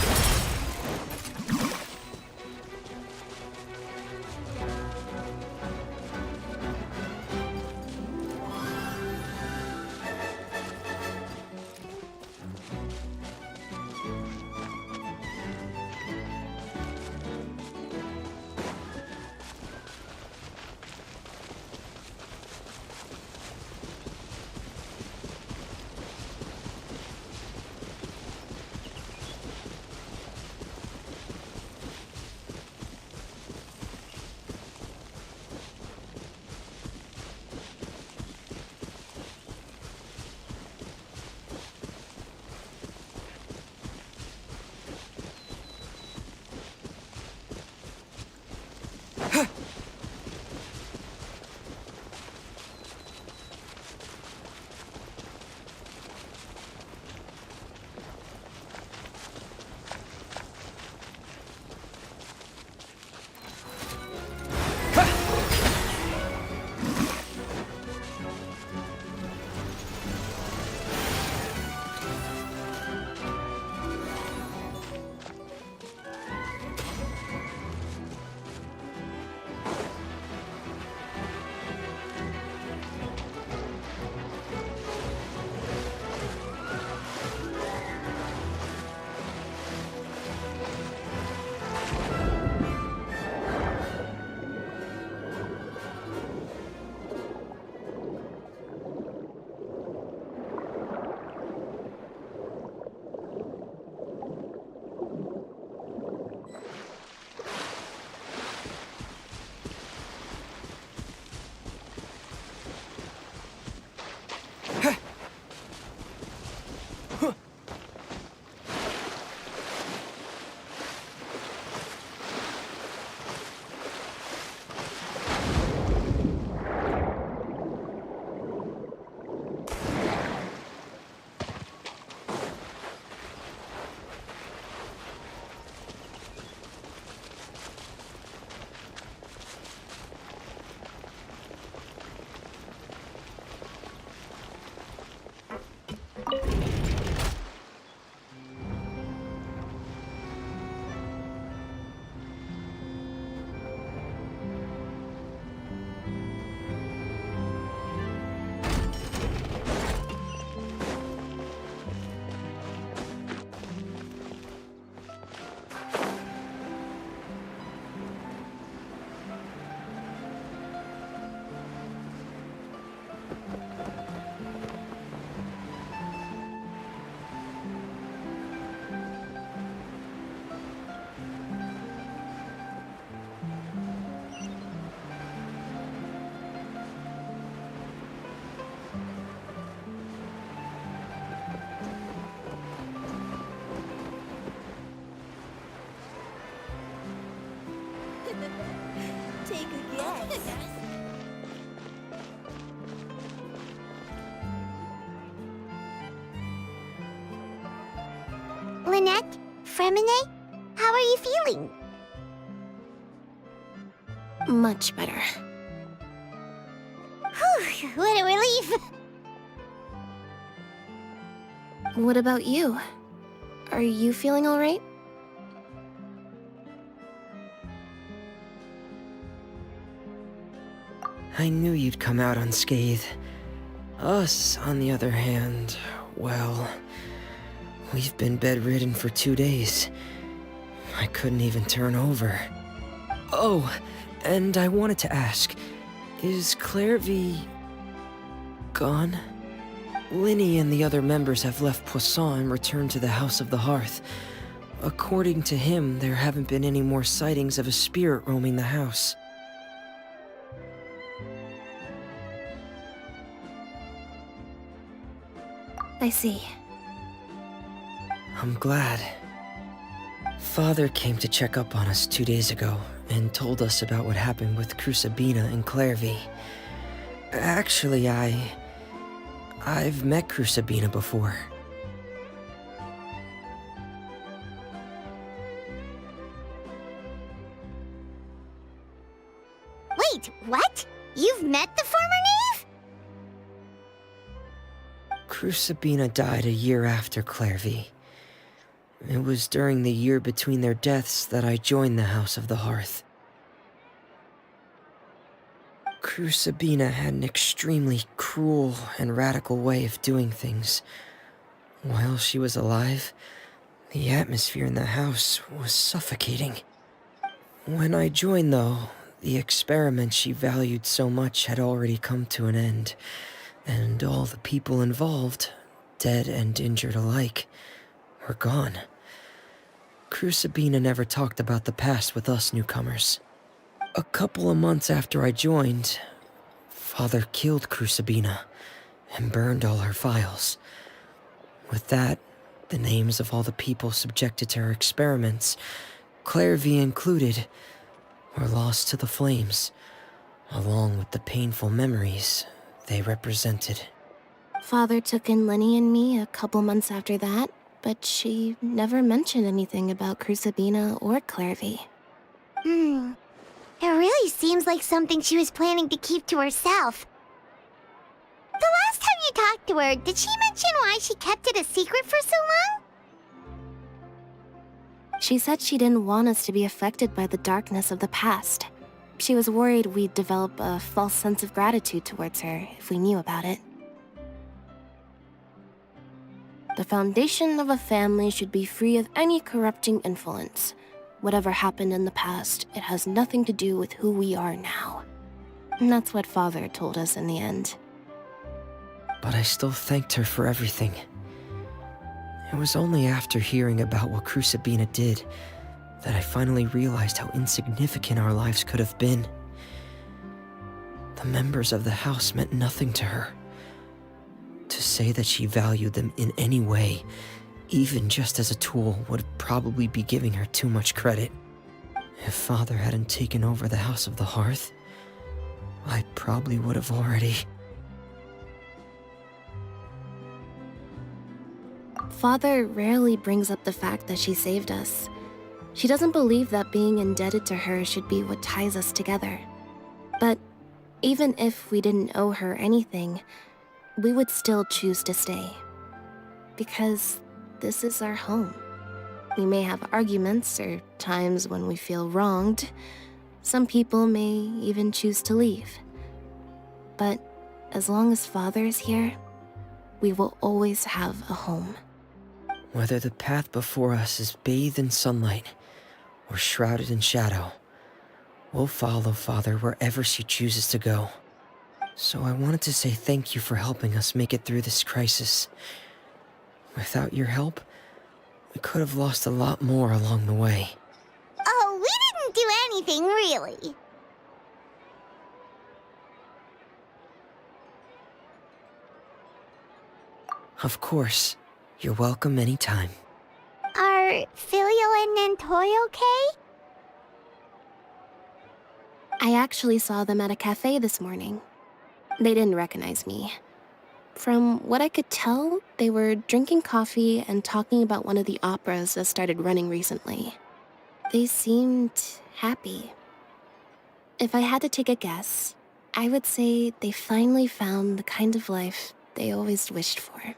Lynette? Fremine? How are you feeling? Much better. Whew, what a relief! What about you? Are you feeling alright? I knew you'd come out unscathed. Us, on the other hand, well, we've been bedridden for 2 days. I couldn't even turn over. Oh, and I wanted to ask, is Clairvy gone? Linny and the other members have left Poisson and returned to the House of the Hearth. According to him, there haven't been any more sightings of a spirit roaming the house. I see. I'm glad. Father came to check up on us 2 days ago and told us about what happened with Crusabina and Clairvy. Actually, I've met Crusabina before. Wait, what? You've met the former knave? Crusabina died a year after Clairvy. It was during the year between their deaths that I joined the House of the Hearth. Crusabina had an extremely cruel and radical way of doing things. While she was alive, the atmosphere in the house was suffocating. When I joined, though, the experiment she valued so much had already come to an end, and all the people involved, dead and injured alike, were gone. Crusabina never talked about the past with us newcomers. A couple of months after I joined, Father killed Crusabina and burned all her files. With that, the names of all the people subjected to her experiments, Clairvy included, were lost to the flames, along with the painful memories they represented. Father took in Lenny and me a couple months after that, but she never mentioned anything about Crusabina or Clairvy. It really seems like something she was planning to keep to herself. The last time you talked to her, did she mention why she kept it a secret for so long? She said she didn't want us to be affected by the darkness of the past. She was worried we'd develop a false sense of gratitude towards her if we knew about it. The foundation of a family should be free of any corrupting influence. Whatever happened in the past, it has nothing to do with who we are now. And that's what Father told us in the end. But I still thanked her for everything. It was only after hearing about what Crusabina did that I finally realized how insignificant our lives could have been. The members of the house meant nothing to her. To say that she valued them in any way, even just as a tool, would probably be giving her too much credit. If Father hadn't taken over the House of the Hearth, I probably would have already... Father rarely brings up the fact that she saved us. She doesn't believe that being indebted to her should be what ties us together. But even if we didn't owe her anything, we would still choose to stay. Because this is our home. We may have arguments or times when we feel wronged. Some people may even choose to leave. But as long as Father is here, we will always have a home. Whether the path before us is bathed in sunlight or shrouded in shadow, we'll follow Father wherever she chooses to go. So I wanted to say thank you for helping us make it through this crisis. Without your help, we could have lost a lot more along the way. Oh, we didn't do anything, really. Of course. You're welcome anytime. Are Filial and Natlan okay? I actually saw them at a cafe this morning. They didn't recognize me. From what I could tell, they were drinking coffee and talking about one of the operas that started running recently. They seemed happy. If I had to take a guess, I would say they finally found the kind of life they always wished for.